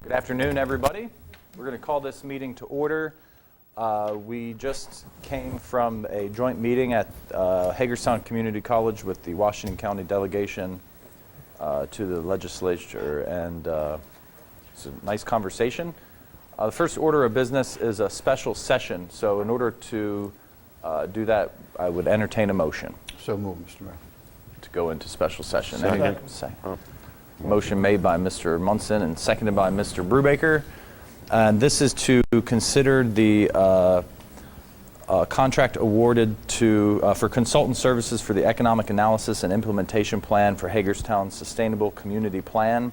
Good afternoon, everybody. We're going to call this meeting to order. We just came from a joint meeting at Hagerstown Community College with the Washington County delegation to the legislature, and it's a nice conversation. The first order of business is a special session, so in order to do that, I would entertain a motion. So moved, Mr. Mayor. To go into special session. Second. Anything to say? Motion made by Mr. Munson and seconded by Mr. Brubaker. And this is to consider the contract awarded to for consultant services for the economic analysis and implementation plan for Hagerstown Sustainable Community Plan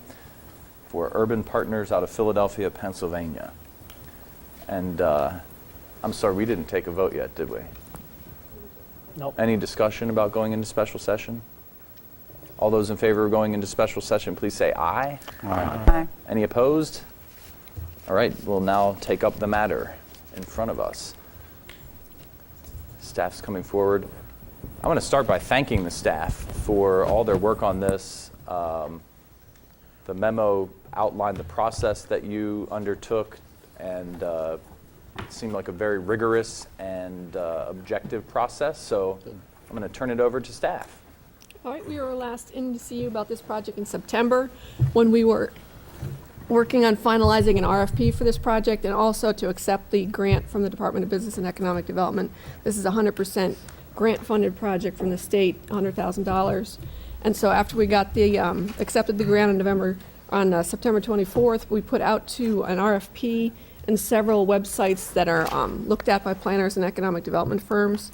for Urban Partners out of Philadelphia, Pennsylvania. And I'm sorry, we didn't take a vote yet, did we? Nope. Any discussion about going into special session? All those in favor of going into special session, please say aye. Aye. Any opposed? All right, we'll now take up the matter in front of us. Staff's coming forward. I want to start by thanking the staff for all their work on this. The memo outlined the process that you undertook, and it seemed like a very rigorous and objective process, so I'm going to turn it over to staff. All right, we were last in to see you about this project in September when we were working on finalizing an RFP for this project and also to accept the grant from the Department of Business and Economic Development. This is a 100% grant-funded project from the state, $100,000. And so after we got the accepted the grant on September 24th, we put out to an RFP in several websites that are looked at by planners and economic development firms,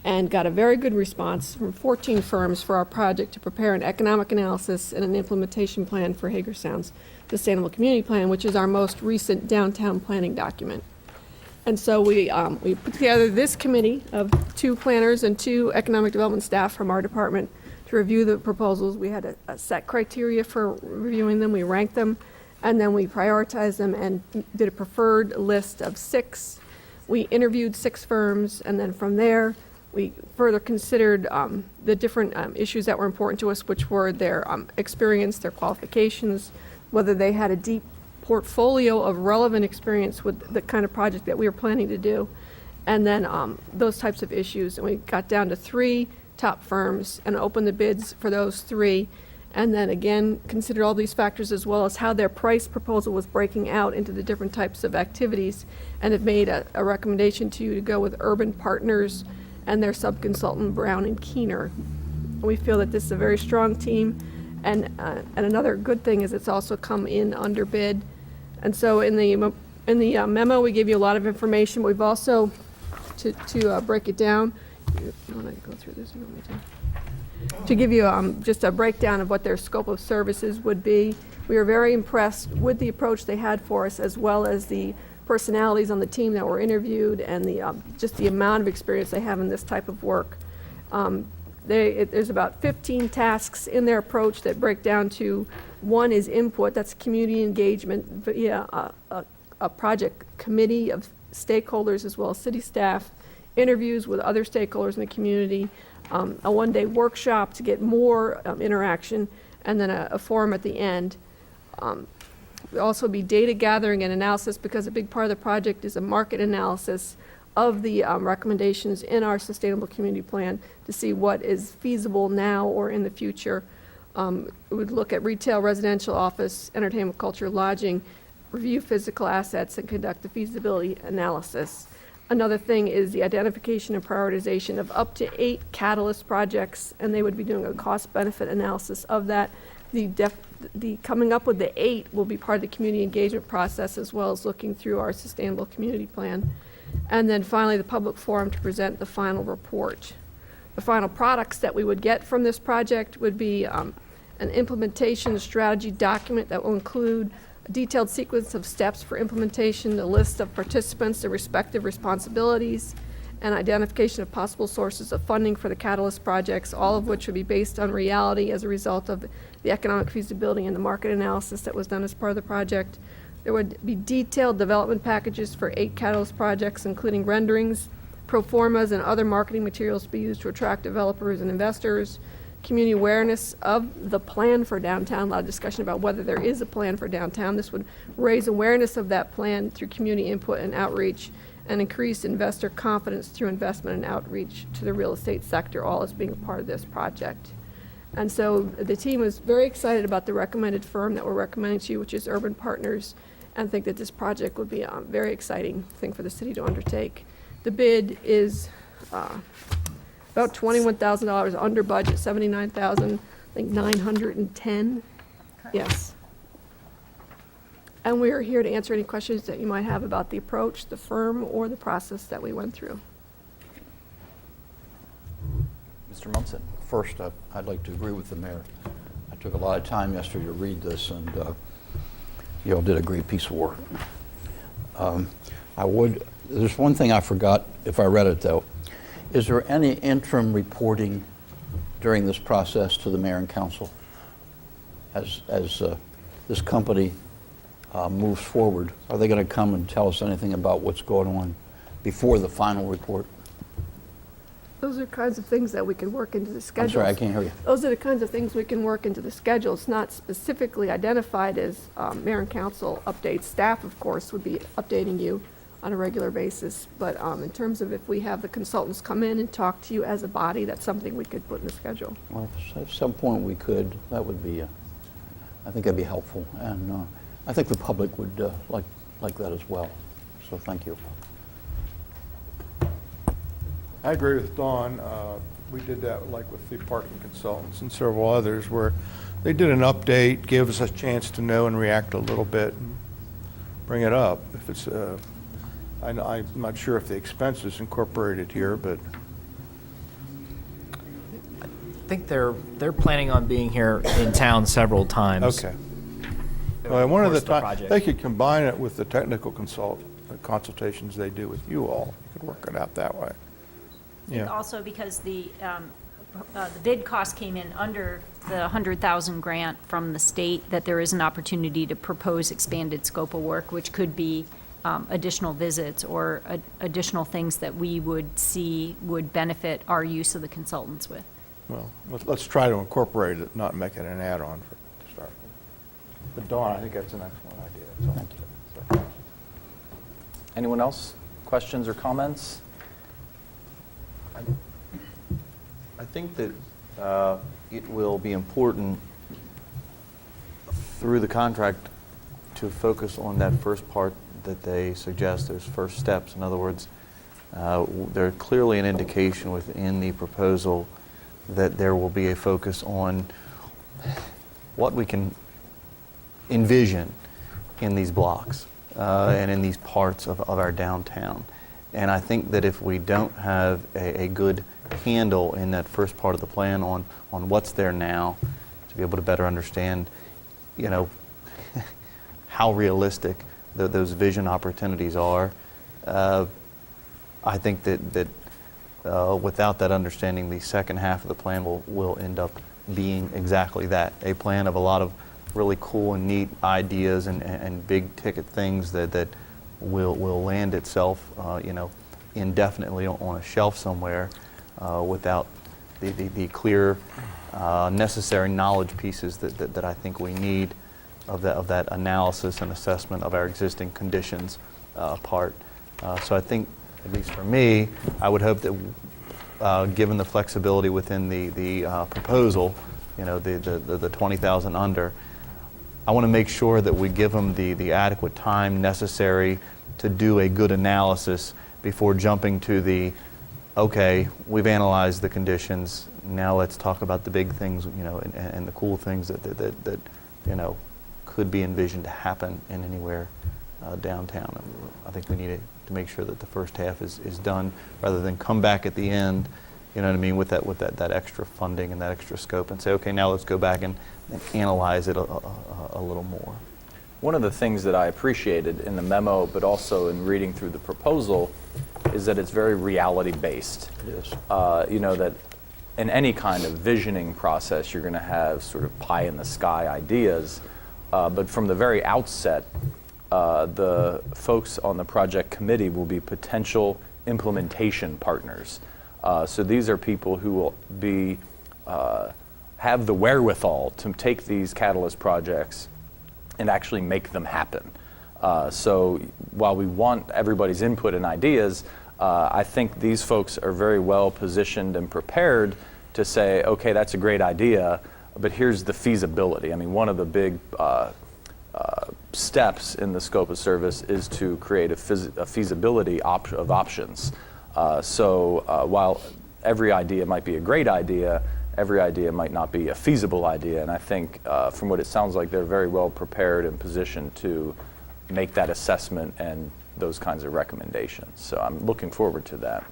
and got a very good response from 14 firms for our project to prepare an economic analysis and an implementation plan for Hagerstown's Sustainable Community Plan, which is our most recent downtown planning document. And so we put together this committee of 2 planners and 2 economic development staff from our department to review the proposals. We had a set criteria for reviewing them. We ranked them, and then we prioritized them and did a preferred list of 6. We interviewed 6 firms, and then from there, we further considered the different issues that were important to us, which were their experience, their qualifications, whether they had a deep portfolio of relevant experience with the kind of project that we were planning to do, and then those types of issues. And we got down to 3 top firms and opened the bids for those 3, and then again considered all these factors as well as how their price proposal was breaking out into the different types of activities, and have made a recommendation to you to go with Urban Partners and their subconsultant Brown and Keener. We feel that this is a very strong team, and another good thing is it's also come in under bid. And so in the memo we give you a lot of information. We've also to break it down. You want to go through this? You want me to give you just a breakdown of what their scope of services would be. We were very impressed with the approach they had for us, as well as the personalities on the team that were interviewed, and just the amount of experience they have in this type of work. There's about 15 tasks in their approach that break down to: 1 is input, that's community engagement via a project committee of stakeholders as well as city staff, interviews with other stakeholders in the community, a 1-day workshop to get more interaction, and then a forum at the end. There'll also be data gathering and analysis, because a big part of the project is a market analysis of the recommendations in our Sustainable Community Plan to see what is feasible now or in the future. It would look at retail, residential, office, entertainment, culture, lodging, review physical assets, and conduct the feasibility analysis. Another thing is the identification and prioritization of up to 8 catalyst projects, and they would be doing a cost-benefit analysis of that. The coming up with the 8 will be part of the community engagement process, as well as looking through our Sustainable Community Plan. And then finally, the public forum to present the final report. The final products that we would get from this project would be an implementation strategy document that will include a detailed sequence of steps for implementation, a list of participants, their respective responsibilities, and identification of possible sources of funding for the catalyst projects, all of which would be based on reality as a result of the economic feasibility and the market analysis that was done as part of the project. There would be detailed development packages for 8 catalyst projects, including renderings, pro formas, and other marketing materials to be used to attract developers and investors. community awareness of the plan for downtown, a lot of discussion about whether there is a plan for downtown. This would raise awareness of that plan through community input and outreach, and increase investor confidence through investment and outreach to the real estate sector, all as being a part of this project. And so the team is very excited about the recommended firm that we're recommending to you, which is Urban Partners, and think that this project would be a very exciting thing for the city to undertake. The bid is about $21,000 under budget, $79,000, I think 910. Yes. And we are here to answer any questions that you might have about the approach, the firm, or the process that we went through. Mr. Munson. First, I'd like to agree with the mayor. I took a lot of time yesterday to read this, and you all did a great piece of work. There's one thing I forgot if I read it, though. Is there any interim reporting during this process to the mayor and council as this company moves forward? Are they going to come and tell us anything about what's going on before the final report? Those are kinds of things that we can work into the schedule. I'm sorry, I can't hear you. Those are the kinds of things we can work into the schedule. It's not specifically identified as mayor and council updates. Staff, of course, would be updating you on a regular basis. But in terms of if we have the consultants come in and talk to you as a body, that's something we could put in the schedule. Well, if at some point we could, that would be, I think that'd be helpful. And I think the public would like that as well. So thank you. I agree with Dawn. We did that like with the parking consultants and several others where they did an update, gave us a chance to know and react a little bit and bring it up. If it's, I'm not sure if the expense is incorporated here, but I think they're planning on being here in town several times. okay. over the One of course the of time, project. they could combine it with the technical consultations they do with you all. You could work it out that way. I think also because the bid cost came in under the 100,000 grant from the state, that there is an opportunity to propose expanded scope of work, which could be additional visits or additional things that we would see would benefit our use of the consultants with. Well, let's try to incorporate it, not make it an add-on to start with. But Dawn, I think that's an excellent idea. So, Thank you. Anyone else? Questions or comments? I think that it will be important through the contract to focus on that first part that they suggest, those first steps. In other words, there's clearly an indication within the proposal that there will be a focus on what we can envision in these blocks and in these parts of our downtown. And I think that if we don't have a good handle in that first part of the plan on what's there now, to be able to better understand, you know, how realistic those vision opportunities are, I think that without that understanding, the second half of the plan will end up being exactly that, a plan of a lot of really cool and neat ideas and big ticket things that will land itself, you know, indefinitely on a shelf somewhere without the clear, necessary knowledge pieces that I think we need of that analysis and assessment of our existing conditions part. So I think, at least for me, I would hope that given the flexibility within the proposal, you know, the 20,000 under, I want to make sure that we give them the adequate time necessary to do a good analysis before jumping to the, okay, we've analyzed the conditions, now let's talk about the big things, you know, and the cool things that you know, could be envisioned to happen in anywhere downtown. And I think we need to make sure that the first half is done rather than come back at the end, you know what I mean, with that extra funding and that extra scope and say, okay, now let's go back and analyze it a little more. One of the things that I appreciated in the memo, but also in reading through the proposal, is that it's very reality-based. Yes. You know, that in any kind of visioning process, you're going to have sort of pie-in-the-sky ideas. But from the very outset, the folks on the project committee will be potential implementation partners. So these are people who will be have the wherewithal to take these catalyst projects and actually make them happen. So while we want everybody's input and ideas, I think these folks are very well positioned and prepared to say, okay, that's a great idea, but here's the feasibility. I mean, one of the big steps in the scope of service is to create a feasibility of options. So while every idea might be a great idea, every idea might not be a feasible idea. And I think from what it sounds like, they're very well prepared and positioned to make that assessment and those kinds of recommendations. So I'm looking forward to that.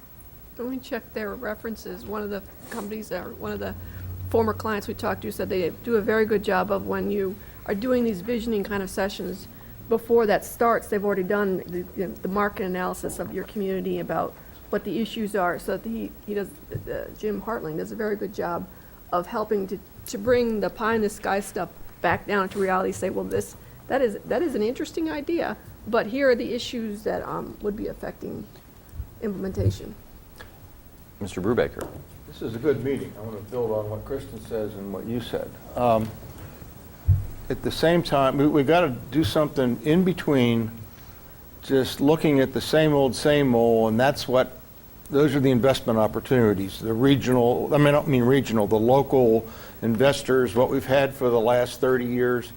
Let me check their references. One of the companies, or one of the former clients we talked to said they do a very good job of when you are doing these visioning kind of sessions, before that starts, they've already done the market analysis of your community about what the issues are. So that he does, Jim Hartling does a very good job of helping to bring the pie in the sky stuff back down to reality, say, well, that is an interesting idea, but here are the issues that would be affecting implementation. Mr. Brubaker. This is a good meeting. I want to build on what Kristen says and what you said. At the same time, we've got to do something in between just looking at the same old, and those are the investment opportunities. The regional, I don't mean regional, the local investors, what we've had for the last 30 years.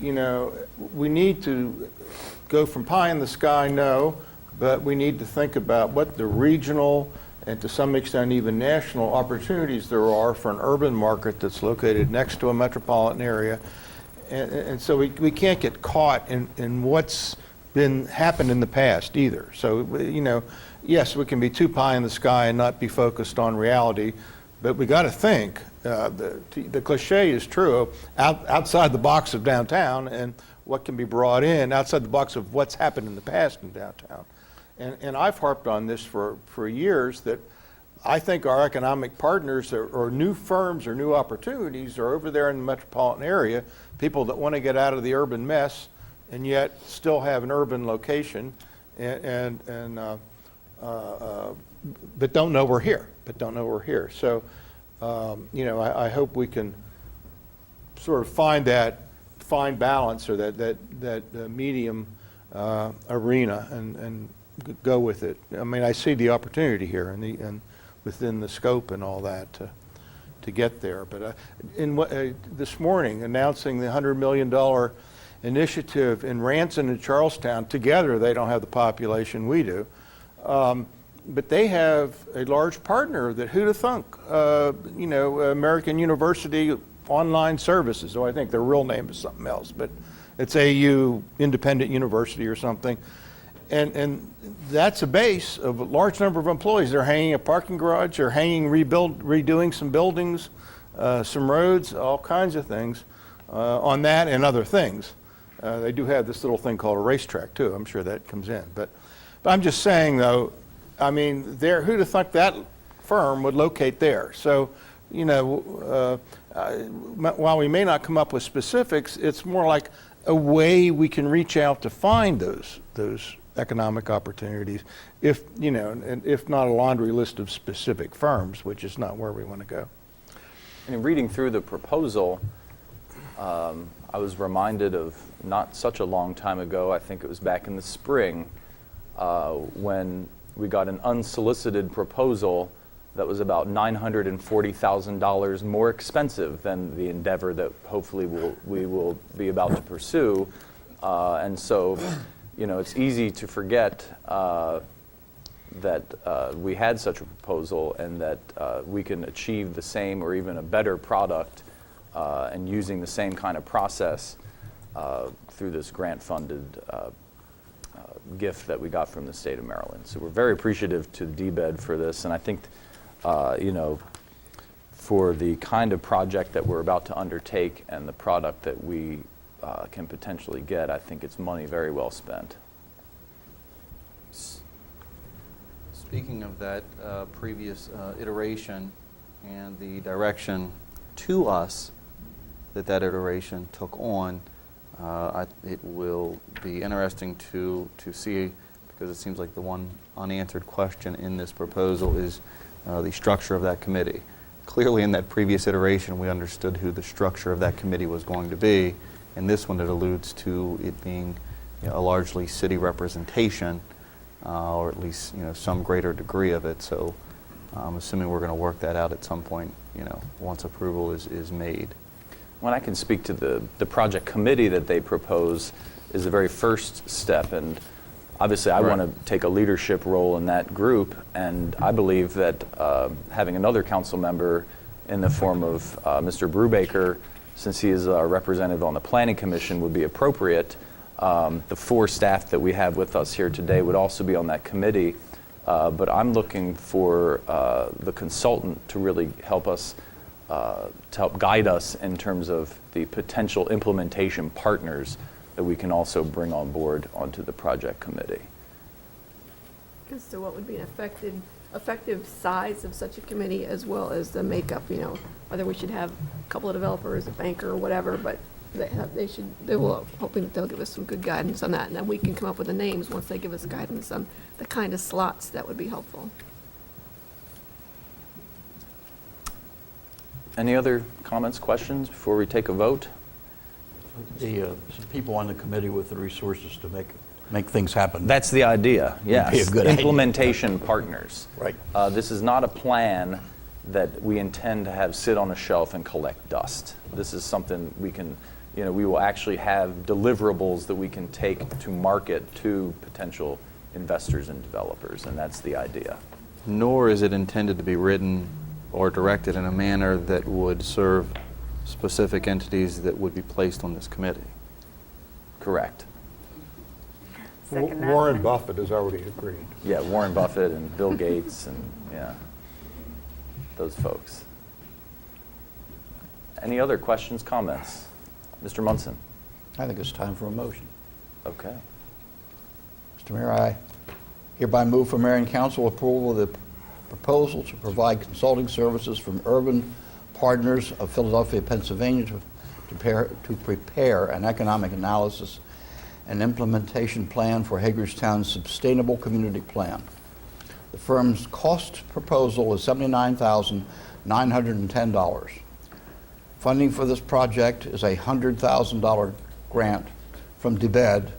You know, we need to go from pie in the sky, no, but we need to think about what the regional and to some extent even national opportunities there are for an urban market that's located next to a metropolitan area. And so we can't get caught in what's happened in the past either. So, you know, yes, we can be too pie in the sky and not be focused on reality, but we got to think, the cliche is true, outside the box of downtown and what can be brought in outside the box of what's happened in the past in downtown. And I've harped on this for years, that I think our economic partners or new firms or new opportunities are over there in the metropolitan area, people that want to get out of the urban mess and yet still have an urban location but don't know we're here, So, you know, I hope we can sort of find that fine balance or that medium arena and go with it. I mean, I see the opportunity here and within the scope and all that to get there. But this morning, announcing the $100 million initiative in Ranson and Charlestown, together they don't have the population we do, but they have a large partner that who'd have thunk, you know, American University Online Services, so I think their real name is something else, but it's AU Independent University or something. And that's a base of a large number of employees. They're hanging a parking garage, they're redoing some buildings, some roads, all kinds of things on that and other things. They do have this little thing called a racetrack too. I'm sure that comes in. But I'm just saying though, I mean, who'd have thought that firm would locate there? So, you know, while we may not come up with specifics, it's more like a way we can reach out to find those economic opportunities, if, you know, and if not a laundry list of specific firms, which is not where we want to go. And in reading through the proposal, I was reminded of not such a long time ago, I think it was back in the spring, when we got an unsolicited proposal that was about $940,000 more expensive than the endeavor that hopefully we will be about to pursue. And so, you know, it's easy to forget that we had such a proposal and that we can achieve the same or even a better product and using the same kind of process through this grant-funded gift that we got from the state of Maryland. So we're very appreciative to DBED for this, and I think, you know, for the kind of project that we're about to undertake and the product that we can potentially get, I think it's money very well spent. Speaking of that previous iteration and the direction to us that iteration took on, it will be interesting to see, because it seems like the one unanswered question in this proposal is the structure of that committee. clearly in that previous iteration, we understood who the structure of that committee was going to be. In this one, it alludes to it being a largely city representation, or at least some greater degree of it. So I'm assuming we're going to work that out at some point, once approval is made. When I can speak to the project committee that they propose is the very first step, and obviously I want to take a leadership role in that group, and I believe that having another council member in the form of Mr. Brubaker, since he is our representative on the Planning Commission, would be appropriate. The 4 staff that we have with us here today would also be on that committee, but I'm looking for the consultant to really help us, to help guide us in terms of the potential implementation partners that we can also bring on board onto the project committee. So what would be an effective size of such a committee, as well as the makeup, whether we should have a couple of developers, a banker, or whatever, but they will, hoping that they'll give us some good guidance on that, and then we can come up with the names once they give us guidance on the kind of slots that would be helpful. Any other comments, questions before we take a vote? Some people on the committee with the resources to make things happen. That's the idea, yes. be a good idea. Implementation partners. Right. This is not a plan that we intend to have sit on a shelf and collect dust. This is something we can, we will actually have deliverables that we can take to market to potential investors and developers, and that's the idea. Nor is it intended to be written or directed in a manner that would serve specific entities that would be placed on this committee. Correct. Warren Buffett has already agreed. Yeah, Warren Buffett and Bill Gates and, those folks. Any other questions, comments? Mr. Munson? I think it's time for a motion. Okay. Mr. Mayor, I hereby move for Mayor and Council approval of the proposal to provide consulting services from Urban Partners of Philadelphia, Pennsylvania to prepare an economic analysis and implementation plan for Hagerstown's Sustainable Community Plan. The firm's cost proposal is $79,910. Funding for this project is a $100,000 grant from DBED,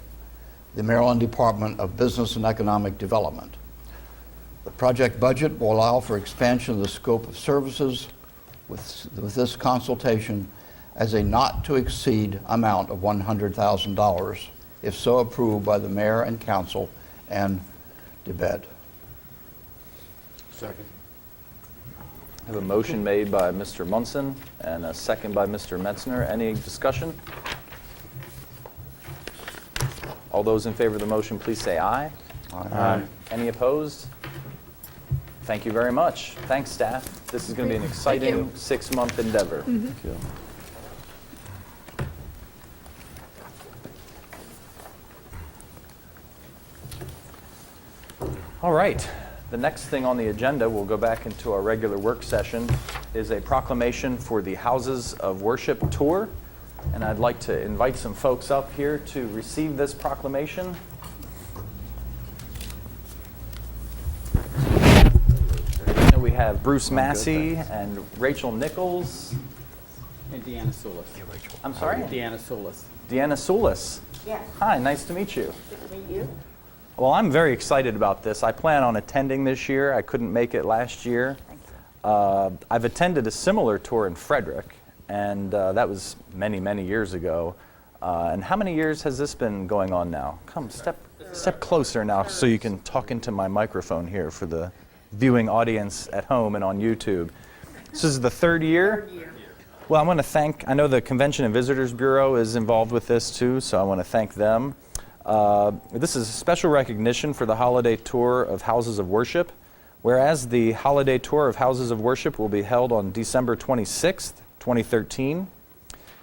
the Maryland Department of Business and Economic Development. The project budget will allow for expansion of the scope of services with this consultation as a not-to-exceed amount of $100,000, if so approved by the Mayor and Council and DBED. Second. I have a motion made by Mr. Munson and a second by Mr. Metzner. Any discussion? All those in favor of the motion, please say aye. Aye. Any opposed? Thank you very much. Thanks, staff. This is going to be an exciting 6-month endeavor. Thank you. All right. The next thing on the agenda, we'll go back into our regular work session, is a proclamation for the Houses of Worship Tour. And I'd like to invite some folks up here to receive this proclamation. We have Bruce Massey and Rachel Nichols. And Deanna Soulis. I'm sorry? Deanna Soulis. Deanna Soulis. Yes. Hi, nice to meet you. Good to meet you. Well, I'm very excited about this. I plan on attending this year. I couldn't make it last year. I've attended a similar tour in Frederick, and that was many, many years ago. And how many years has this been going on now? Come, step closer now so you can talk into my microphone here for the viewing audience at home and on YouTube. This is the third year? Well, I want to thank, I know the Convention and Visitors Bureau is involved with this too, so I want to thank them. This is a special recognition for the holiday tour of Houses of Worship. Whereas the holiday tour of Houses of Worship will be held on December 26th, 2013.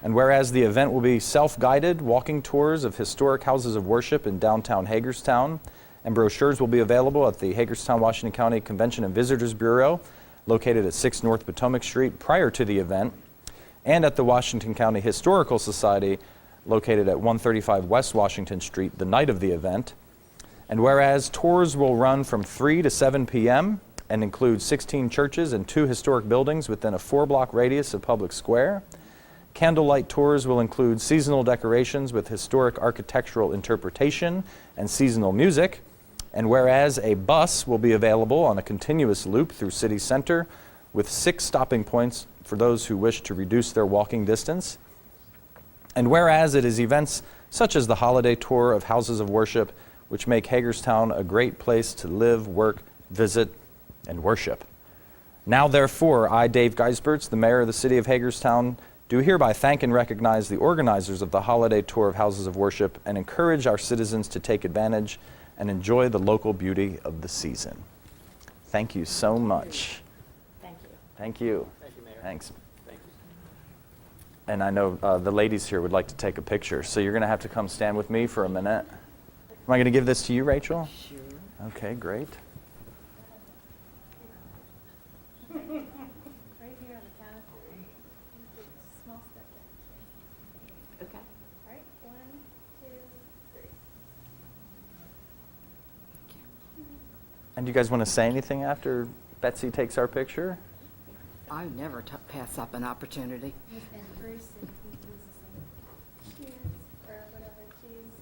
And whereas the event will be self-guided walking tours of historic houses of worship in downtown Hagerstown, and brochures will be available at the Hagerstown, Washington County Convention and Visitors Bureau, located at 6 North Potomac Street prior to the event, and at the Washington County Historical Society, located at 135 West Washington Street, the night of the event. And whereas tours will run from 3 to 7 p.m. and includes 16 churches and 2 historic buildings within a 4-block radius of Public Square. Candlelight tours will include seasonal decorations with historic architectural interpretation and seasonal music. And whereas a bus will be available on a continuous loop through City Center with 6 stopping points for those who wish to reduce their walking distance. And whereas it is events such as the holiday tour of houses of worship which make Hagerstown a great place to live, work, visit, and worship. Now therefore, I, Dave Geisberts, the mayor of the city of Hagerstown, do hereby thank and recognize the organizers of the holiday tour of houses of worship and encourage our citizens to take advantage and enjoy the local beauty of the season. Thank you so much. Thank you. Thank you. Thank you, Mayor. Thanks. Thank you. And I know the ladies here would like to take a picture, so you're going to have to come stand with me for a minute. Am I going to give this to you, Rachel? Sure. Okay, great. Right here on the count of 3. Small step. Okay. All right, 1, 2, 3. And do you guys want to say anything after Betsy takes our picture? I never pass up an opportunity. And Bruce, and he does the same. Cheers, or whatever, cheese.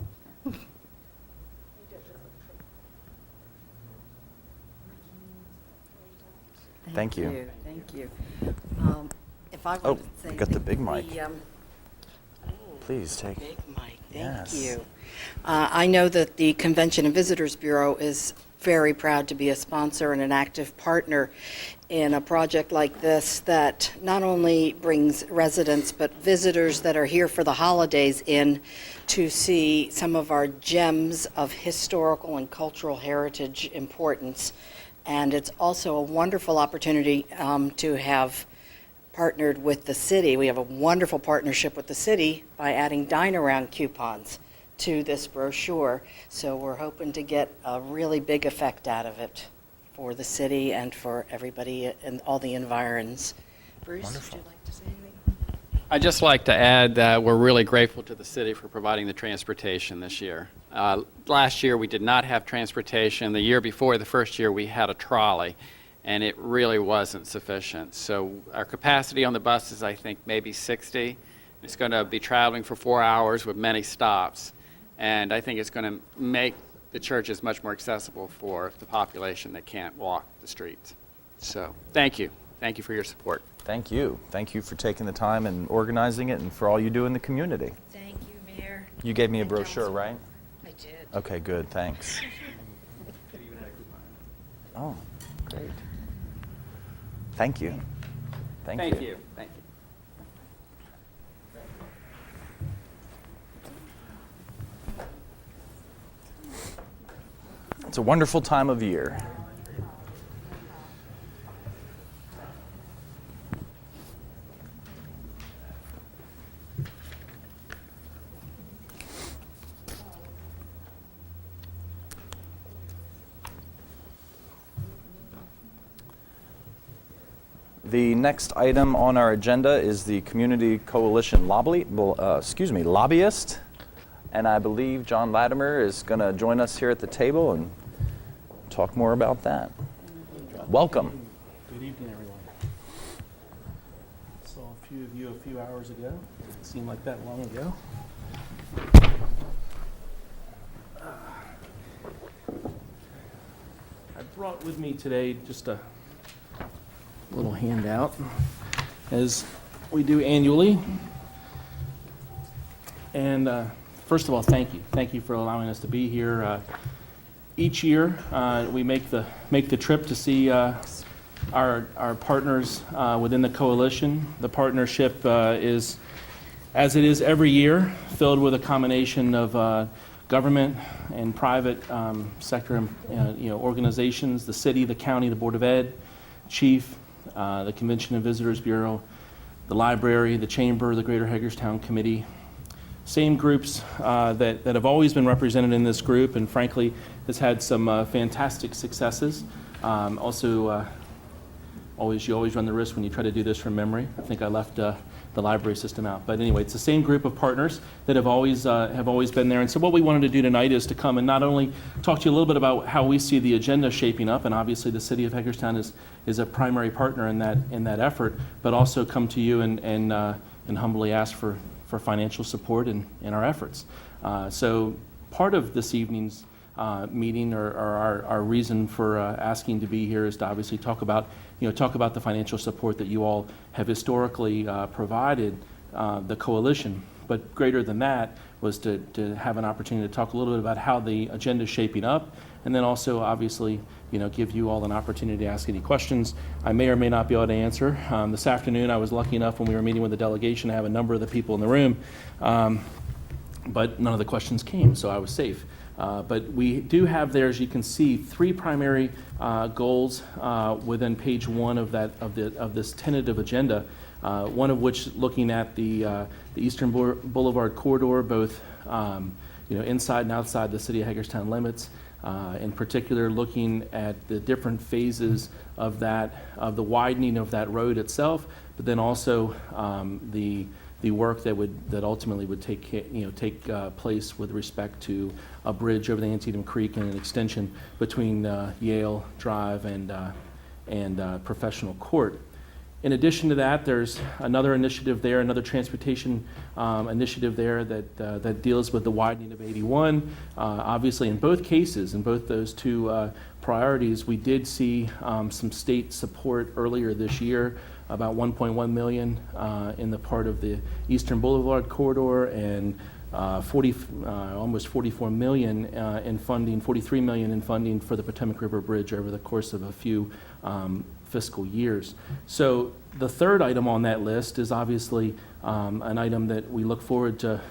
Thank you. Thank you. If I Oh, wanted to say. we got the big mic. oh, Please take. Big mic, Yes. thank you. I know that the Convention and Visitors Bureau is very proud to be a sponsor and an active partner in a project like this that not only brings residents but visitors that are here for the holidays in to see some of our gems of historical and cultural heritage importance. And it's also a wonderful opportunity to have partnered with the city. We have a wonderful partnership with the city by adding Dine Around coupons to this brochure. So we're hoping to get a really big effect out of it for the city and for everybody and all the environs. Bruce, would you like to say anything? I'd just like to add that we're really grateful to the city for providing the transportation this year. Last year, we did not have transportation. The year before, the first year, we had a trolley, and it really wasn't sufficient. So our capacity on the bus is, I think, maybe 60. It's going to be traveling for 4 hours with many stops, and I think it's going to make the churches much more accessible for the population that can't walk the streets. So thank you. Thank you for your support. Thank you. Thank you for taking the time and organizing it and for all you do in the community. Thank you, Mayor. You gave me a And brochure, Council. right? I did. Okay, good, thanks. Oh, great. Thank you. Thank you. Thank you. Thank you. It's a wonderful time of year. The next item on our agenda is the Community Coalition Lobbyist. And I believe John Latimer is going to join us here at the table and talk more about that. Welcome. Good evening, everyone. Saw a few of you a few hours ago. Didn't seem like that long ago. I brought with me today just a little handout, as we do annually. And first of all, thank you. Thank you for allowing us to be here. Each year, we make the trip to see our partners within the coalition. The partnership is, as it is every year, filled with a combination of government and private sector organizations, the city, the county, the Board of Ed, Chief, the Convention and Visitors Bureau, the library, the chamber, the Greater Hagerstown Committee. Same groups that have always been represented in this group, and frankly has had some fantastic successes. You always run the risk when you try to do this from memory. I think I left the library system out. But anyway, it's the same group of partners that have always been there. And so what we wanted to do tonight is to come and not only talk to you a little bit about how we see the agenda shaping up, and obviously the city of Hagerstown is a primary partner in that effort, but also come to you and humbly ask for financial support in our efforts. So part of this evening's meeting, or our reason for asking to be here, is to obviously talk about the financial support that you all have historically provided the coalition. But greater than that was to have an opportunity to talk a little bit about how the agenda is shaping up, and then also obviously give you all an opportunity to ask any questions I may or may not be able to answer. This afternoon I was lucky enough when we were meeting with the delegation to have a number of the people in the room, but none of the questions came, so I was safe. But we do have there, as you can see, 3 primary goals within page 1 of this tentative agenda. One of which looking at the Eastern Boulevard corridor, both inside and outside the city of Hagerstown limits. In particular, looking at the different phases of the widening of that road itself, but then also the work that ultimately would take place with respect to a bridge over the Antietam Creek and an extension between Yale Drive and Professional Court. In addition to that, there's another initiative there, another transportation initiative there that deals with the widening of 81. Obviously, in both cases, in both those 2 priorities, we did see some state support earlier this year, about $1.1 million in the part of the Eastern Boulevard corridor, and almost $44 million in funding, $43 million in funding for the Potomac River Bridge over the course of a few fiscal years. So the third item on that list is obviously an item that we look forward to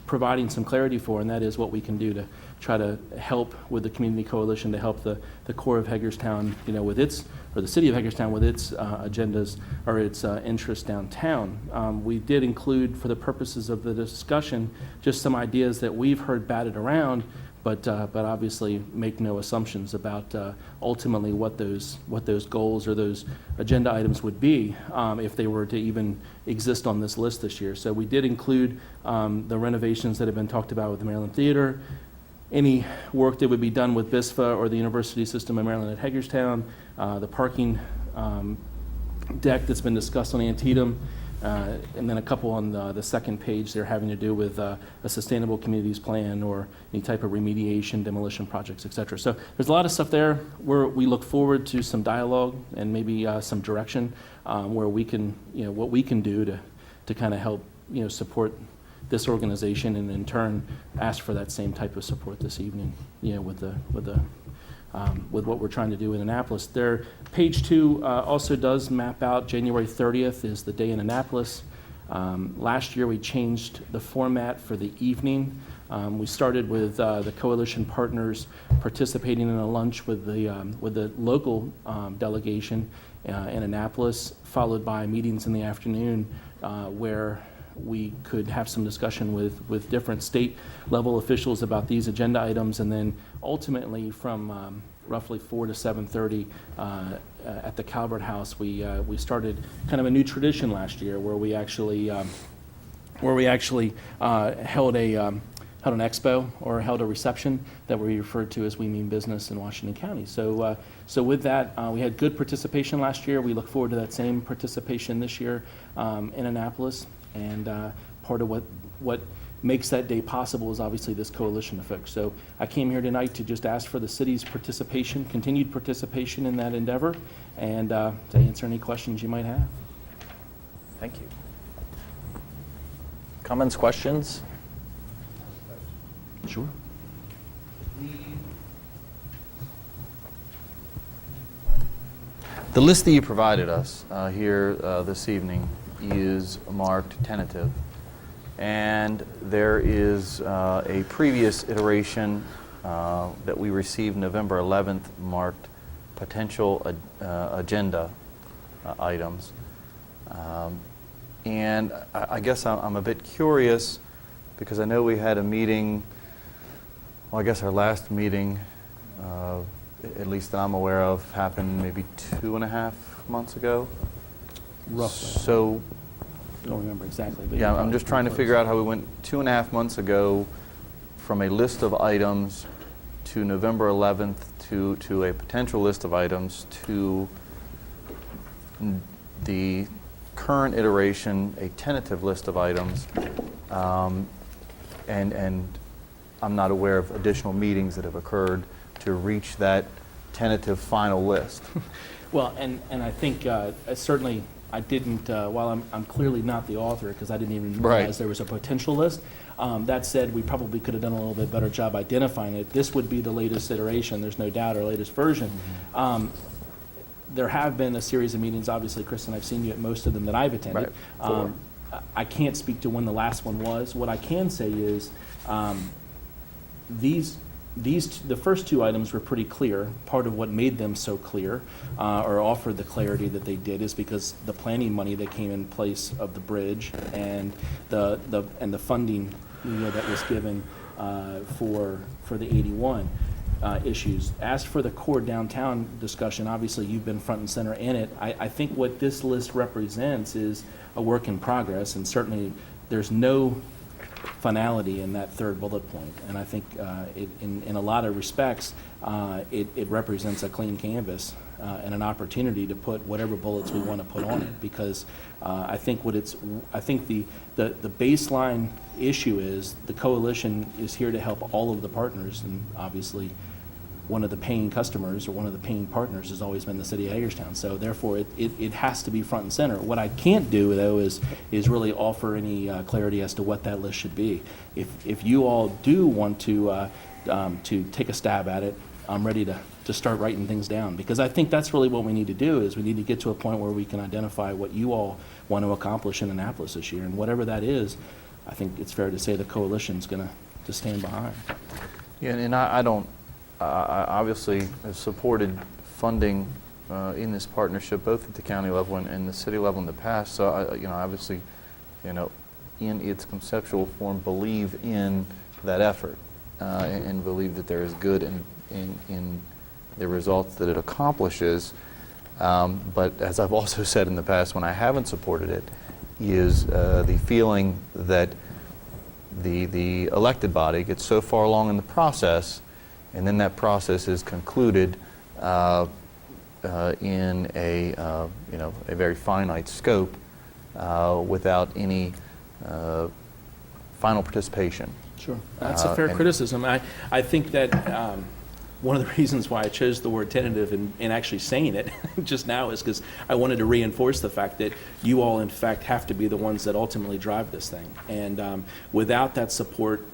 providing some clarity for, and that is what we can do to try to help with the community coalition, to help the core of Hagerstown, with the city of Hagerstown with its agendas or its interests downtown. We did include, for the purposes of the discussion, just some ideas that we've heard batted around, but obviously make no assumptions about ultimately what those goals or those agenda items would be if they were to even exist on this list this year. So we did include the renovations that have been talked about with the Maryland Theater, any work that would be done with BISFA or the University System of Maryland at Hagerstown, the parking deck that's been discussed on Antietam, and then a couple on the second page there having to do with a sustainable communities plan or any type of remediation, demolition projects, et cetera. So there's a lot of stuff there where we look forward to some dialogue and maybe some direction where we can, what we can do to kind of help, support this organization, and in turn ask for that same type of support this evening, with what we're trying to do in Annapolis. There, page 2 also does map out January 30th is the day in Annapolis. Last year we changed the format for the evening. We started with the coalition partners participating in a lunch with the local delegation in Annapolis, followed by meetings in the afternoon where we could have some discussion with different state level officials about these agenda items, and then ultimately from roughly 4 to 7:30 at the Calvert House, we started kind of a new tradition last year where we actually held an expo or held a reception that we referred to as We Mean Business in Washington County. So with that, we had good participation last year. We look forward to that same participation this year in Annapolis. And part of what makes that day possible is obviously this coalition of folks. So I came here tonight to just ask for the city's participation, continued participation in that endeavor, and to answer any questions you might have. Thank you. Comments, questions? Sure. The list that you provided us here this evening is marked tentative, and there is a previous iteration that we received November 11th marked potential agenda items. And I guess I'm a bit curious because I know we had a meeting, well, I guess our last meeting, at least that I'm aware of, happened maybe 2.5 months ago. Roughly. So I don't remember exactly. But Yeah, you're I'm just probably trying to pretty figure close. out how we went 2.5 months ago from a list of items to November 11th to a potential list of items to the current iteration, a tentative list of items, and I'm not aware of additional meetings that have occurred to reach that tentative final list. Well, and I think certainly I didn't, while I'm clearly not the author, because I didn't even Right. realize there was a potential list. That said, we probably could have done a little bit better job identifying it. This would be the latest iteration, there's no doubt, or latest version. There have been a series of meetings, obviously, Kristen, I've seen you at most of them that I've attended. Right. I can't speak to when the last one was. What I can say is, the first two items were pretty clear. Part of what made them so clear, or offered the clarity that they did, is because the planning money that came in place of the bridge and the funding, that was given for the 81 issues. As for the core downtown discussion, obviously you've been front and center in it. I think what this list represents is a work in progress, and certainly there's no finality in that third bullet point. And I think in a lot of respects, it represents a clean canvas and an opportunity to put whatever bullets we want to put on it. Because I think the baseline issue is the coalition is here to help all of the partners, and obviously one of the paying customers or one of the paying partners has always been the city of Hagerstown. So therefore, it has to be front and center. What I can't do, though, is really offer any clarity as to what that list should be. If you all do want to take a stab at it, I'm ready to start writing things down. Because I think that's really what we need to do, is we need to get to a point where we can identify what you all want to accomplish in Annapolis this year. And whatever that is, I think it's fair to say the coalition's going to stand behind. Yeah, and I obviously have supported funding in this partnership, both at the county level and the city level in the past. So obviously, in its conceptual form, believe in that effort and believe that there is good in the results that it accomplishes. But as I've also said in the past, when I haven't supported it, is the feeling that the elected body gets so far along in the process, and then that process is concluded in a very finite scope without any final participation. Sure, that's a fair criticism. I think that one of the reasons why I chose the word tentative in actually saying it just now is because I wanted to reinforce the fact that you all, in fact, have to be the ones that ultimately drive this thing. And without that support,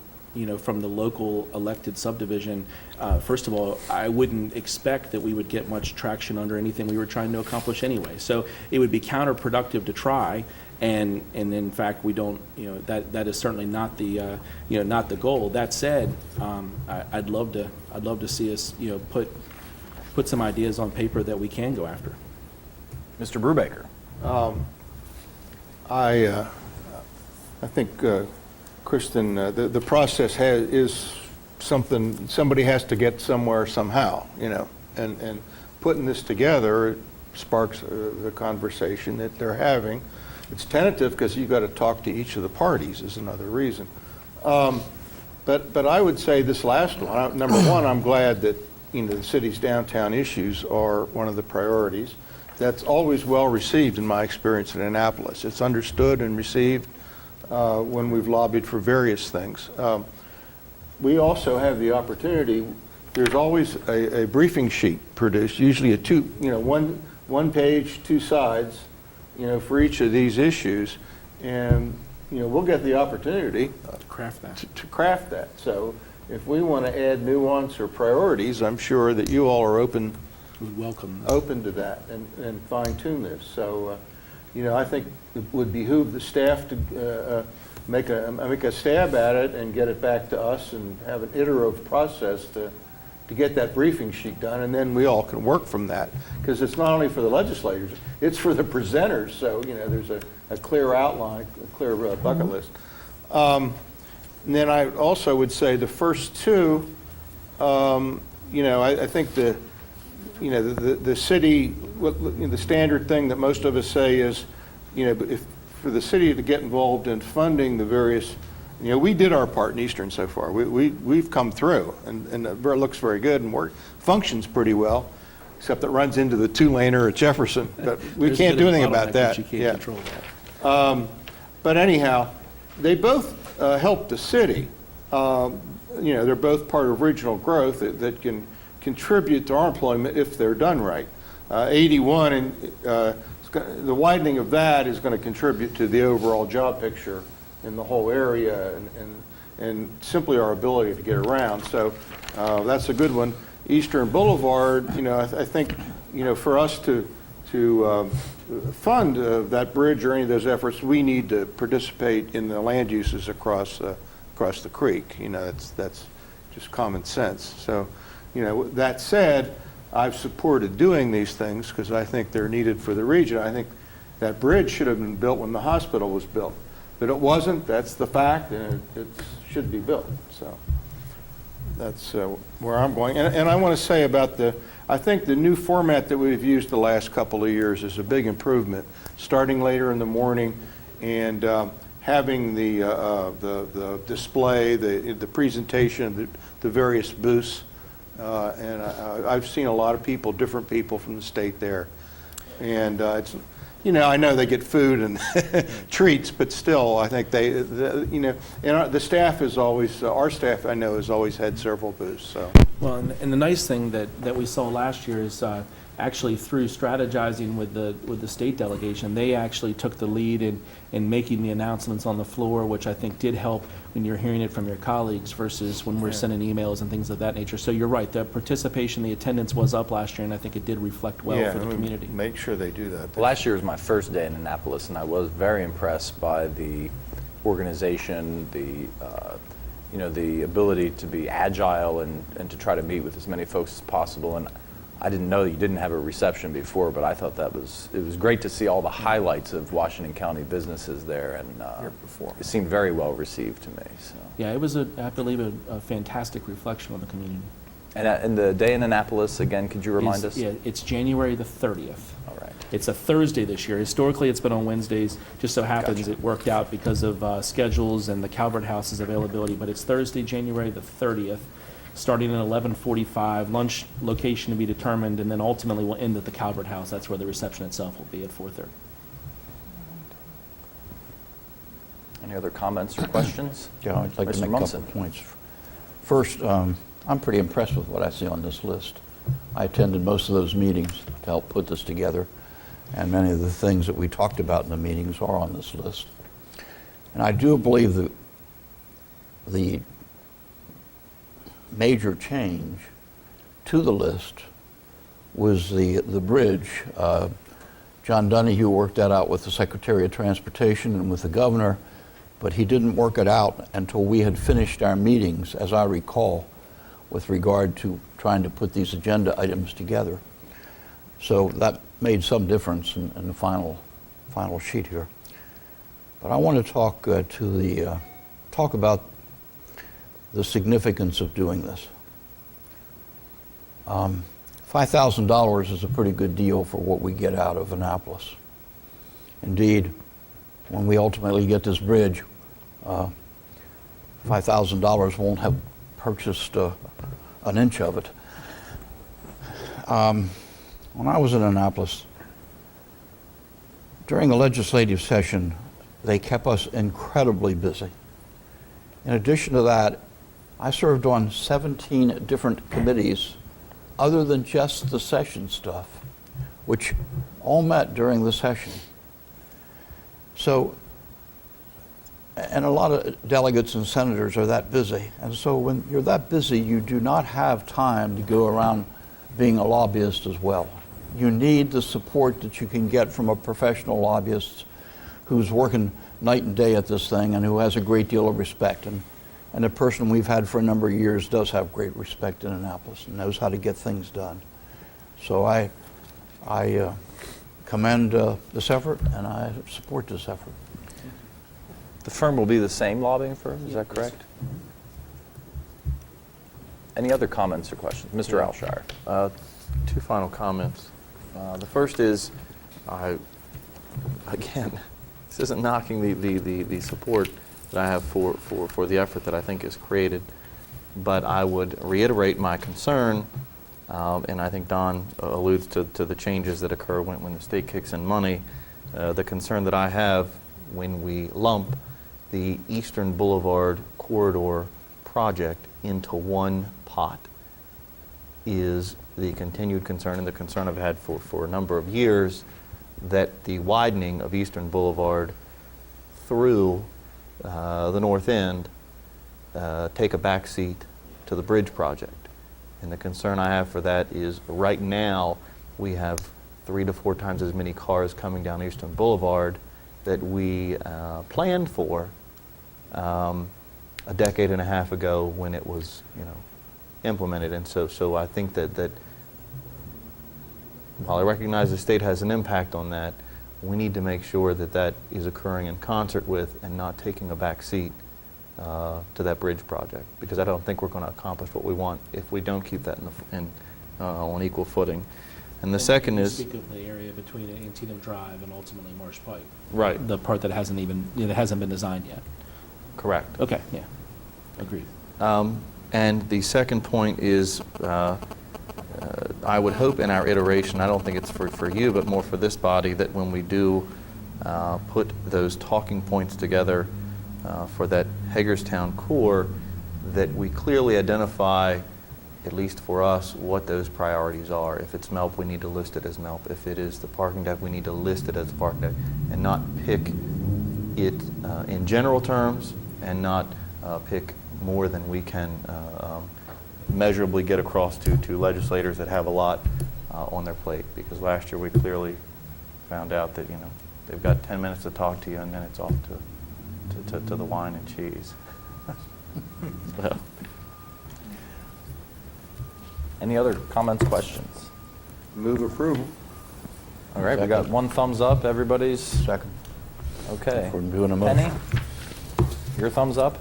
from the local elected subdivision, first of all, I wouldn't expect that we would get much traction under anything we were trying to accomplish anyway. So it would be counterproductive to try, and in fact, we don't. That is certainly not the not the goal. That said, I'd love to see us put some ideas on paper that we can go after. Mr. Brubaker. I think, Kristen, the process is something, somebody has to get somewhere somehow, and putting this together sparks the conversation that they're having. It's tentative because you've got to talk to each of the parties is another reason. But I would say this last one, number one, I'm glad that the city's downtown issues are one of the priorities. That's always well received in my experience in Annapolis. It's understood and received when we've lobbied for various things. We also have the opportunity, there's always a briefing sheet produced, usually one page, 2 sides, for each of these issues, and we'll get the opportunity to craft that. So if we want to add nuance or priorities, I'm sure that you all are open to that and fine tune this. So I think it would behoove the staff to make a stab at it and get it back to us and have an iterative process to get that briefing sheet done, and then we all can work from that, because it's not only for the legislators, it's for the presenters. So there's a clear outline, a clear bucket list. And then I also would say the first two, I think the city, the standard thing that most of us say is, if for the city to get involved in funding the various, we did our part in Eastern so far. We've come through, and it looks very good and functions pretty well, except it runs into the two-laner at Jefferson. But we There's can't a do bit of anything about bottleneck, that. but you can't control that. But anyhow, they both help the city. They're both part of regional growth that can contribute to our employment if they're done right. 81, and the widening of that is going to contribute to the overall job picture in the whole area and simply our ability to get around. So that's a good one. Eastern Boulevard, I think, for us to fund that bridge or any of those efforts, we need to participate in the land uses across the creek. That's just common sense. So, that said, I've supported doing these things because I think they're needed for the region. I think that bridge should have been built when the hospital was built. But it wasn't, that's the fact, and it should be built. So that's where I'm going. And I want to say about I think the new format that we've used the last couple of years is a big improvement, starting later in the morning and having the display, the presentation, the various booths. And I've seen a lot of people, different people from the state there. And it's, I know they get food and treats, but still, I think and the staff is always, our staff I know has always had several booths. So. Well, and the nice thing that we saw last year is actually through strategizing with the state delegation, they actually took the lead in making the announcements on the floor, which I think did help when you're hearing it from your colleagues versus when we're sending emails and things of that nature. So you're right, the participation, the attendance was up last year, and I think it did reflect well for the community. Make sure they do that. Last year was my first day in Annapolis, and I was very impressed by the organization, the ability to be agile and to try to meet with as many folks as possible. And I didn't know that you didn't have a reception before, but I thought it was great to see all the highlights of Washington County businesses there, and it seemed very well received to me. So. Yeah, it was, I believe, a fantastic reflection on the community. And the day in Annapolis, again, could you remind us? Yeah, it's January the 30th. All right. It's a Thursday this year. Historically, it's been on Wednesdays. Just so happens Gotcha. it worked out because of schedules and the Calvert House's availability. But it's Thursday, January the 30th, starting at 11:45. Lunch location to be determined, and then ultimately we'll end at the Calvert House. That's where the reception itself will be at 4:30. Any other comments or questions? Yeah, I'd like to Mr. make a Munson. couple points. First, I'm pretty impressed with what I see on this list. I attended most of those meetings to help put this together, and many of the things that we talked about in the meetings are on this list. And I do believe that the major change to the list was the bridge. John Donahue worked that out with the Secretary of Transportation and with the governor, but he didn't work it out until we had finished our meetings, as I recall, with regard to trying to put these agenda items together. So that made some difference in the final sheet here. But I want to talk talk about the significance of doing this. $5,000 is a pretty good deal for what we get out of Annapolis. Indeed, when we ultimately get this bridge, $5,000 won't have purchased an inch of it. When I was in Annapolis, during the legislative session, they kept us incredibly busy. In addition to that, I served on 17 different committees other than just the session stuff, which all met during the session. So, and a lot of delegates and senators are that busy. And so when you're that busy, you do not have time to go around being a lobbyist as well. You need the support that you can get from a professional lobbyist who's working night and day at this thing and who has a great deal of respect. And the person we've had for a number of years does have great respect in Annapolis and knows how to get things done. So I commend this effort, and I support this effort. The firm will be the same lobbying firm, is that correct? Any other comments or questions? Mr. Alshire. Two final comments. The first is, again, This isn't knocking the support that I have for the effort that I think is created, but I would reiterate my concern, and I think Don alludes to the changes that occur when the state kicks in money. The concern that I have when we lump the Eastern Boulevard Corridor project into one pot is the continued concern, and the concern I've had for a number of years, that the widening of Eastern Boulevard through the north end take a backseat to the bridge project. And the concern I have for that is right now we have 3 to 4 times as many cars coming down Eastern Boulevard that we planned for a decade and a half ago when it was, implemented. And so I think that while I recognize the state has an impact on that, we need to make sure that that is occurring in concert with and not taking a back seat to that bridge project, because I don't think we're going to accomplish what we want if we don't keep that on equal footing. And the second You is speak of the area between Antietam Drive and ultimately Marsh Pike. right, The part that hasn't even, that hasn't been designed yet. correct. Okay, yeah, agreed. And the second point is, I would hope in our iteration, I don't think it's for you, but more for this body, that when we do put those talking points together for that Hagerstown core, that we clearly identify, at least for us, what those priorities are. If it's MELP, we need to list it as MELP. If it is the parking deck, we need to list it as a parking deck, and not pick it in general terms, and not pick more than we can measurably get across to legislators that have a lot on their plate. Because last year we clearly found out that they've got 10 minutes to talk to you, and then it's off to the wine and cheese. So. Any other comments, questions? Move approval. All right, we got one thumbs up. Everybody's Second. okay. If we're doing a motion. Penny, your thumbs up?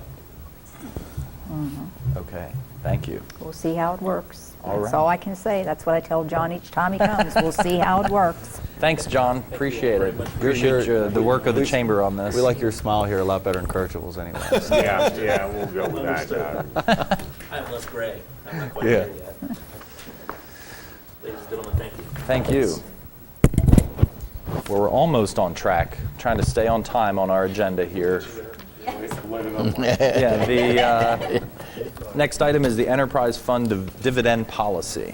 Okay, thank you. We'll see how it works. All That's right. all I can say. That's what I tell John each time he comes. We'll see how it works. Thanks, John. Appreciate it. Appreciate the work of the chamber on this. We like your smile here a lot better than Kirchhoff's anyway. Yeah, we'll go with that. I have less gray. I'm not quite Yeah. there yet. Ladies and gentlemen, thank you. Thank you. Well, we're almost on track, trying to stay on time on our agenda here. Yeah, the next item is the enterprise fund dividend policy.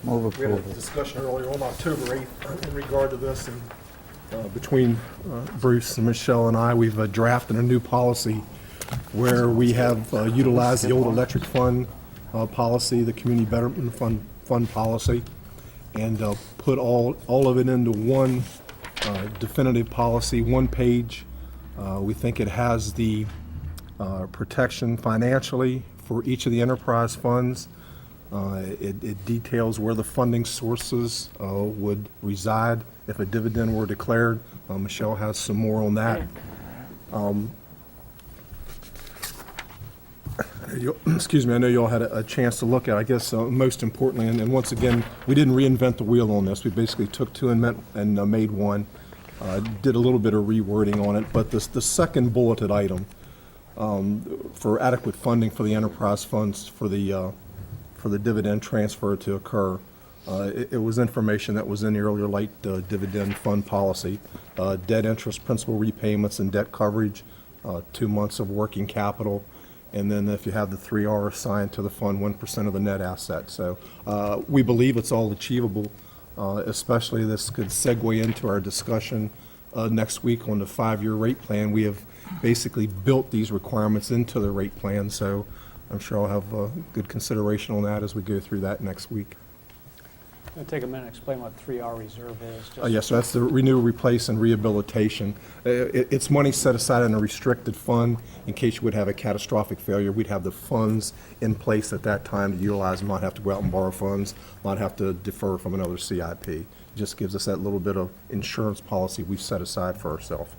Move We had a approval. discussion earlier on October 8th in regard to this, and between Bruce and Michelle and I, we've drafted a new policy where we have utilized the old electric fund policy, the community betterment fund policy, and put all of it into one definitive policy, one page. We think it has the protection financially for each of the enterprise funds. It details where the funding sources would reside if a dividend were declared. Michelle has some more on that. Excuse me, I know you all had a chance to look at it. I guess most importantly, and once again, we didn't reinvent the wheel on this. We basically took two and made one. Did a little bit of rewording on it, but the second bulleted item for adequate funding for the enterprise funds for the dividend transfer to occur, it was information that was in the earlier light dividend fund policy. Debt interest, principal repayments, and debt coverage, 2 months of working capital, and then if you have the 3R assigned to the fund, 1% of the net asset. So we believe it's all achievable. Especially this could segue into our discussion next week on the 5-year rate plan. We have basically built these requirements into the rate plan, so I'm sure I'll have good consideration on that as we go through that next week. I'll take a minute and explain what 3R reserve is. Yes, so that's the renew, replace, and rehabilitation. It's money set aside in a restricted fund in case you would have a catastrophic failure. We'd have the funds in place at that time to utilize, not have to go out and borrow funds, not have to defer from another CIP. It just gives us that little bit of insurance policy we've set aside for ourselves.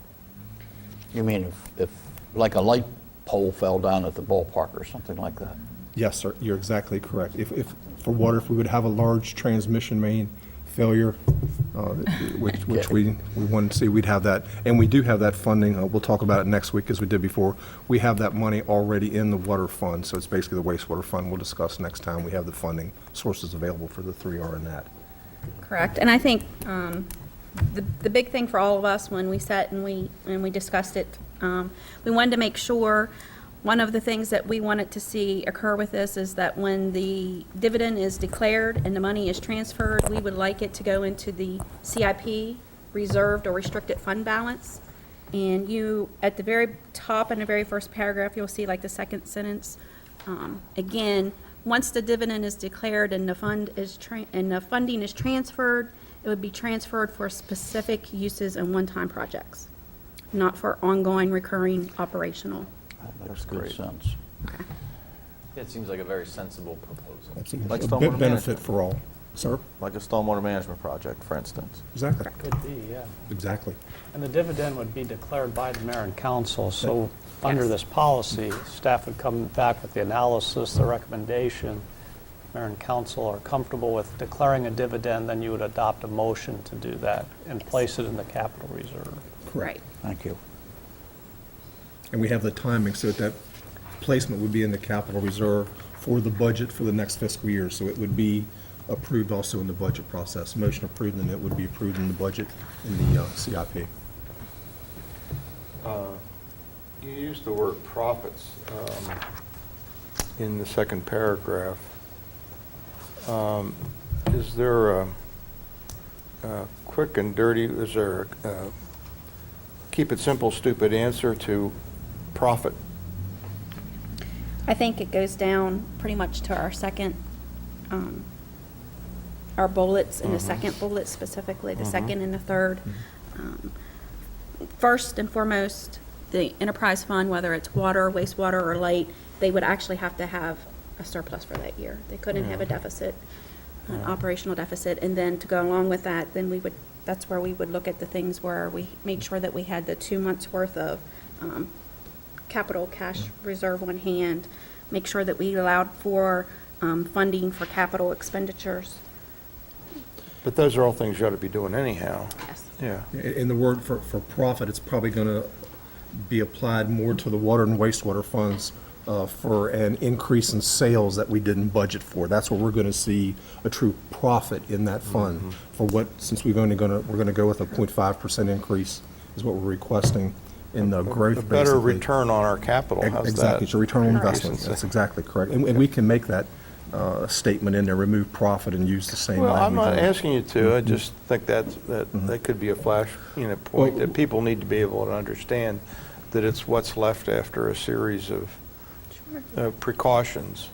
You mean if like a light pole fell down at the ballpark or something like that? Yes, sir, you're exactly correct. If for water, if we would have a large transmission main failure, which we wanted to see. We'd have that, and we do have that funding. We'll talk about it next week as we did before. We have that money already in the water fund, so it's basically the wastewater fund. We'll discuss next time we have the funding sources available for the 3R and that. Correct. And I think the big thing for all of us when we sat and we discussed it, we wanted to make sure, one of the things that we wanted to see occur with this is that when the dividend is declared and the money is transferred, we would like it to go into the CIP, reserved or restricted fund balance. And you, at the very top in the very first paragraph, you'll see like the second sentence. Again, once the dividend is declared and the funding is transferred, it would be transferred for specific uses and one-time projects, not for ongoing, recurring, operational. That makes good sense. It seems like a very sensible proposal. Absolutely. Like A stormwater benefit management. for all. Sir? Like a stormwater management project, for instance. Exactly. Could be, yeah. Exactly. And the dividend would be declared by the mayor and council, so under this policy, staff would come back with the analysis, the recommendation. Mayor and council are comfortable with declaring a dividend, then you would adopt a motion to do that and place it in the capital reserve. Right. Thank you. And we have the timing, so that placement would be in the capital reserve for the budget for the next fiscal year. So it would be approved also in the budget process. Motion approved, and it would be approved in the budget in the CIP. You used the word profits in the second paragraph. Is there a quick and dirty, is there a keep it simple, stupid answer to profit? I think it goes down pretty much to our second, our bullets, in the second bullet specifically, the second and the third. First and foremost, the enterprise fund, whether it's water, wastewater, or light, they would actually have to have a surplus for that year. They couldn't have a deficit, an operational deficit. And then to go along with that, then we would, that's where we would look at the things where we made sure that we had the 2 months worth of capital cash reserve on hand, make sure that we allowed for funding for capital expenditures. But those are all things you ought to be doing anyhow. Yes. Yeah. In the word for profit, it's probably going to be applied more to the water and wastewater funds for an increase in sales that we didn't budget for. That's where we're going to see a true profit in that fund. For what, since we're going to go with a 0.5% increase is what we're requesting in the growth. A better basically. return on our capital. How's that? Exactly, it's a return on investment. That's exactly correct. And we can make that statement in there, remove profit and use the same Well, language. I'm not on it. asking you to, I just think that could be a flash, point that people need to be able to understand, that it's what's left after a series of precautions.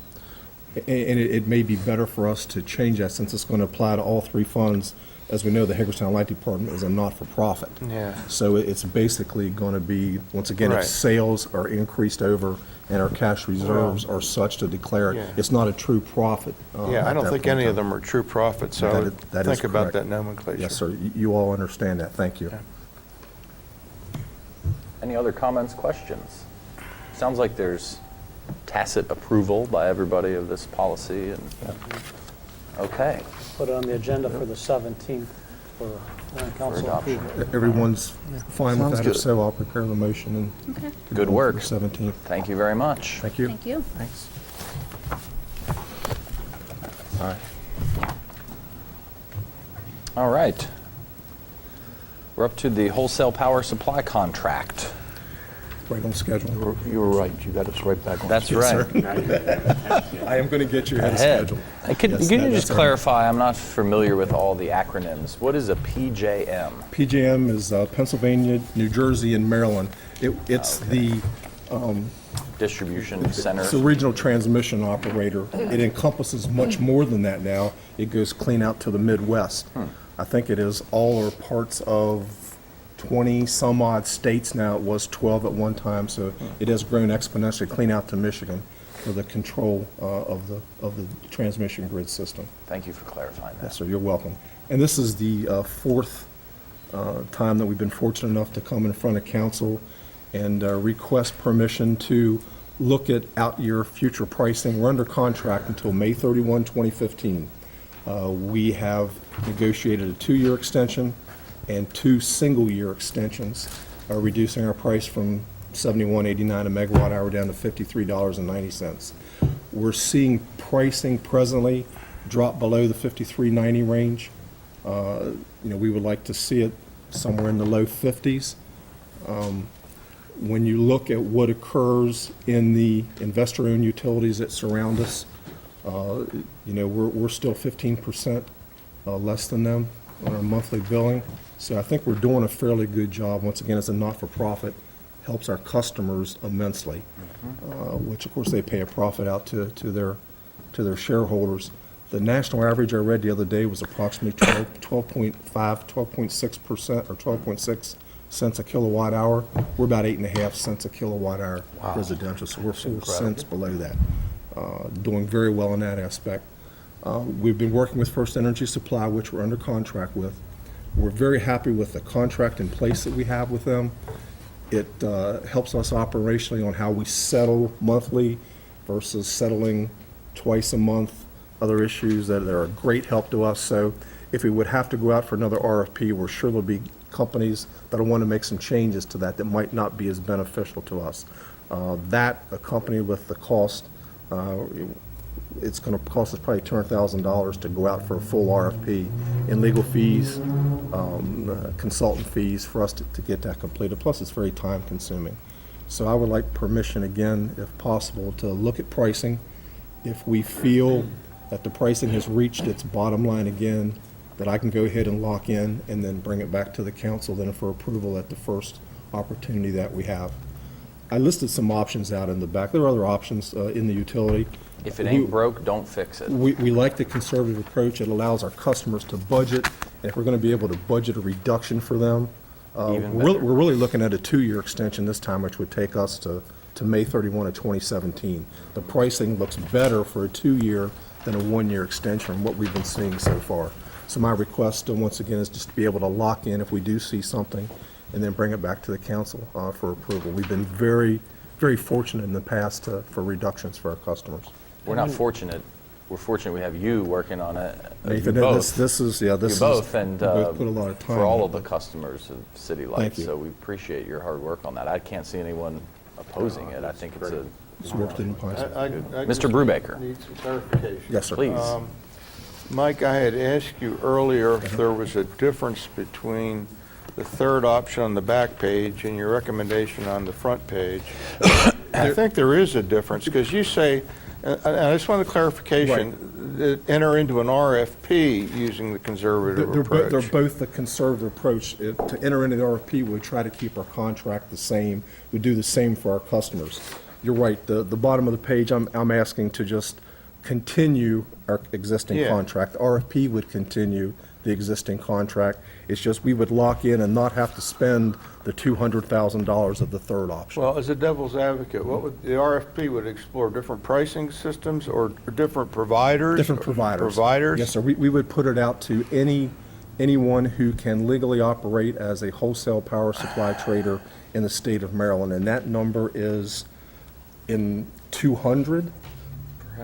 And it may be better for us to change that since it's going to apply to all three funds. As we know, the Hagerstown Light Department is a not-for-profit. Yeah. So it's basically going to be, once again, Right. if sales are increased over and our cash reserves are such to declare, Yeah. it's not a true profit. Yeah, I don't think any of them are true profits, so I would That is think about correct. that nomenclature. Yes, sir. You all understand that. Thank you. Yeah. Any other comments, questions? Sounds like there's tacit approval by everybody of this policy, and, okay. Put it on the agenda for the 17th for council adoption. approval. Everyone's fine with Sounds that? If good. so, I'll prepare the motion and. Okay. Good work. 17th. Thank you very much. Thank you. Thank you. Thanks. All right. All right. We're up to the wholesale power supply contract. Right on schedule. You were right. You got us right back on That's schedule. right. I am going to get you ahead of Ahead. schedule. Can Yes, you that's just our- clarify? I'm not familiar with all the acronyms. What is a PJM? PJM is Pennsylvania, New Jersey, and Maryland. It's the Distribution center. It's the regional transmission operator. It encompasses much more than that now. It goes clean out to the Midwest. I think it is all or parts of 20-some-odd states now. It was 12 at one time, so it has grown exponentially clean out to Michigan for the control of the transmission grid system. Thank you for clarifying that. Yes, sir, you're welcome. And this is the fourth time that we've been fortunate enough to come in front of council and request permission to look at out-year future pricing. We're under contract until May 31, 2015. We have negotiated a 2-year extension and 2 single-year extensions, reducing our price from $71.89 a megawatt hour down to $53.90. We're seeing pricing presently drop below the $53.90 range. We would like to see it somewhere in the low 50s. When you look at what occurs in the investor-owned utilities that surround us, we're still 15% less than them on our monthly billing. So I think we're doing a fairly good job. Once again, as a not-for-profit, helps our customers immensely, which of course they pay a profit out to their shareholders. The national average I read the other day was approximately 12.6% or 12.6 cents a kilowatt hour. We're about 8.5 cents a kilowatt hour residential, so we're 4 cents below that. Doing very well in that aspect. We've been working with First Energy Supply, which we're under contract with. We're very happy with the contract in place that we have with them. It helps us operationally on how we settle monthly versus settling twice a month, other issues that are a great help to us. So if we would have to go out for another RFP, we're sure there'll be companies that'll want to make some changes to that might not be as beneficial to us. That accompanied with the cost, it's going to cost us probably $200,000 to go out for a full RFP in legal fees, consultant fees for us to get that completed. Plus, it's very time consuming. So I would like permission again, if possible, to look at pricing. If we feel that the pricing has reached its bottom line again, that I can go ahead and lock in and then bring it back to the council then for approval at the first opportunity that we have. I listed some options out in the back. There are other options in the utility. If it ain't broke, don't fix it. We like the conservative approach. It allows our customers to budget. And if we're going to be able to budget a reduction for them, we're really looking at a 2-year extension this time, which would take us to May 31 of 2017. The pricing looks better for a 2-year than a 1-year extension from what we've been seeing so far. So my request, once again, is just to be able to lock in if we do see something and then bring it back to the council for approval. We've been very, very fortunate in the past for reductions for our customers. We're not fortunate. We're fortunate we have you working on it. Nathan, you both. this is you both, and we both put a lot of time for all in of the customers of City Lights. Thank you. So we appreciate your hard work on that. I can't see anyone opposing it. I think It's worked in positive. I Mr. Brubaker. need some clarification. Yes, sir. Please. Mike, I had asked you earlier if there was a difference between the third option on the back page and your recommendation on the front page. I think there is a difference, because you say, and I just wanted clarification, that enter into an RFP using the conservative approach. They're both the conservative approach. To enter into the RFP, we try to keep our contract the same. We do the same for our customers. You're right. The bottom of the page, I'm asking to just continue our existing contract. The RFP would continue the existing contract. It's just we would lock in and not have to spend the $200,000 of the third option. Well, as a devil's advocate, what would the RFP would explore different pricing systems or different providers? Different providers. Providers? Yes, sir. We would put it out to anyone who can legally operate as a wholesale power supply trader in the state of Maryland, and that number is in 200.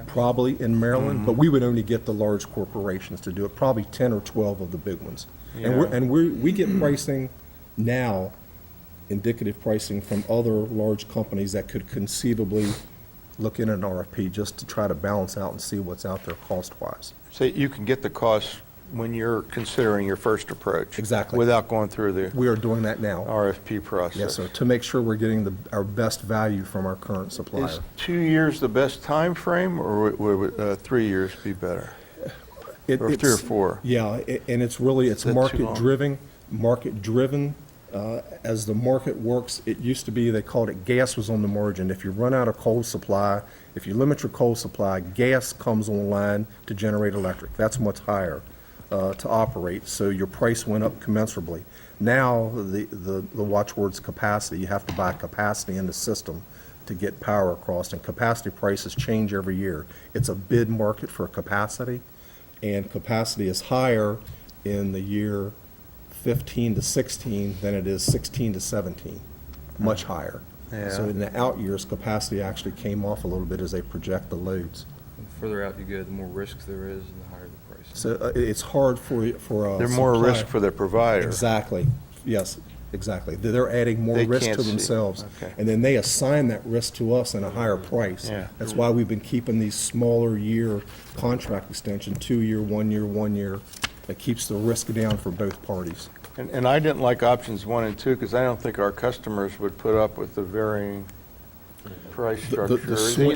Probably in Maryland, but we would only get the large corporations to do it, probably 10 or 12 of the big ones. And we get pricing now, indicative pricing from other large companies that could conceivably look in an RFP just to try to balance out and see what's out there cost-wise. So you can get the cost when you're considering your first approach. Exactly. Without going through the We are doing that now. RFP process. Yes, sir, to make sure we're getting our best value from our current supplier. Is 2 years the best time frame, or would 3 years be better? Or 3 or 4? Yeah, and it's really, it's Is that too long? market-driven. As the market works, it used to be, they called it gas was on the margin. If you run out of coal supply, if you limit your coal supply, gas comes online to generate electric. That's much higher to operate, so your price went up commensurably. Now, the watchword's capacity. You have to buy capacity in the system to get power across, and capacity prices change every year. It's a bid market for capacity, and capacity is higher in the year 15 to 16 than it is 16 to 17, much higher. Yeah. So in the out years, capacity actually came off a little bit as they project the loads. The further out you go, the more risks there is and the higher the price. So it's hard for a They're more supplier- risk for the provider. Exactly, yes, exactly. They're adding more They risk can't to see. themselves. Okay. And then they assign that risk to us in a higher price. Yeah. That's why we've been keeping these smaller year contract extension, 2-year, 1-year, 1-year. That keeps the risk down for both parties. And I didn't like options 1 and 2 because I don't think our customers would put up with the varying price structure.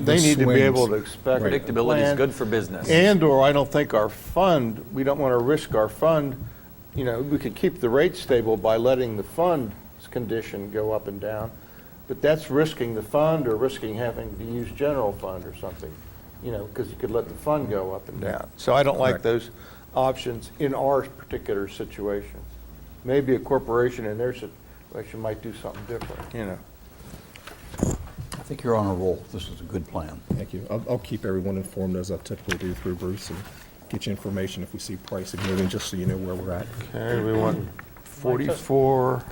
They need to be able to expect. Right. Predictability is plan. good for business. And/or I don't think our fund, we don't want to risk our fund, we could keep the rate stable by letting the fund's condition go up and down, but that's risking the fund or risking having to use general fund or something, because you could let the fund go up and down. So I don't like Correct. those options in our particular situation. Maybe a corporation in their situation might do something different, I think you're on a roll. This is a good plan. Thank you. I'll keep everyone informed as I typically do through Bruce and get you information if we see pricing moving, just so you know where we're at. Okay, we want 44.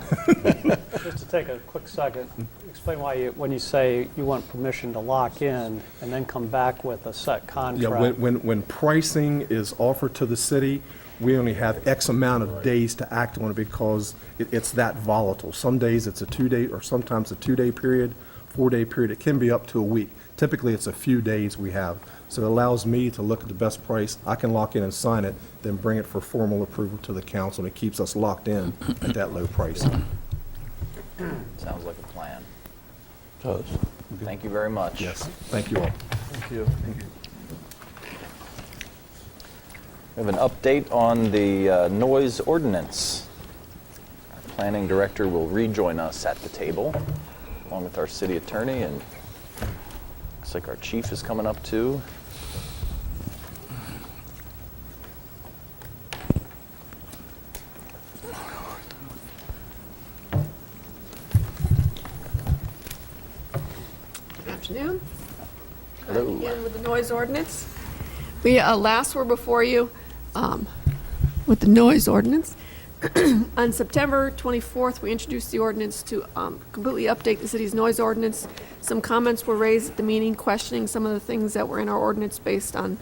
Just to take a quick second, explain why when you say you want permission to lock in and then come back with a set Yeah, contract. when pricing is offered to the city, we only have X amount of days to act on it because it's that volatile. Some days it's a 2-day or sometimes a 2-day period, 4-day period. It can be up to a week. Typically, it's a few days we have. So it allows me to look at the best price. I can lock in and sign it, then bring it for formal approval to the council, and it keeps us locked in at that low price. Sounds like a plan. Does. Thank you very much. Yes, thank you all. Thank you. We have an update on the noise ordinance. Our planning director will rejoin us at the table, along with our city attorney, and looks like our chief is coming up too. Good afternoon. Hello. Begin with the noise ordinance. We last were before you with the noise ordinance. On September 24th, we introduced the ordinance to completely update the city's noise ordinance. Some comments were raised at the meeting questioning some of the things that were in our ordinance based on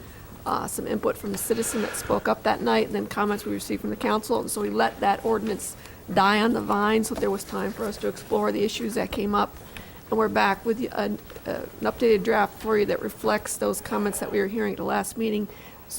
some input from the citizen that spoke up that night, and then comments we received from the council. And so we let that ordinance die on the vine so there was time for us to explore the issues that came up. And we're back with an updated draft for you that reflects those comments that we were hearing at the last meeting.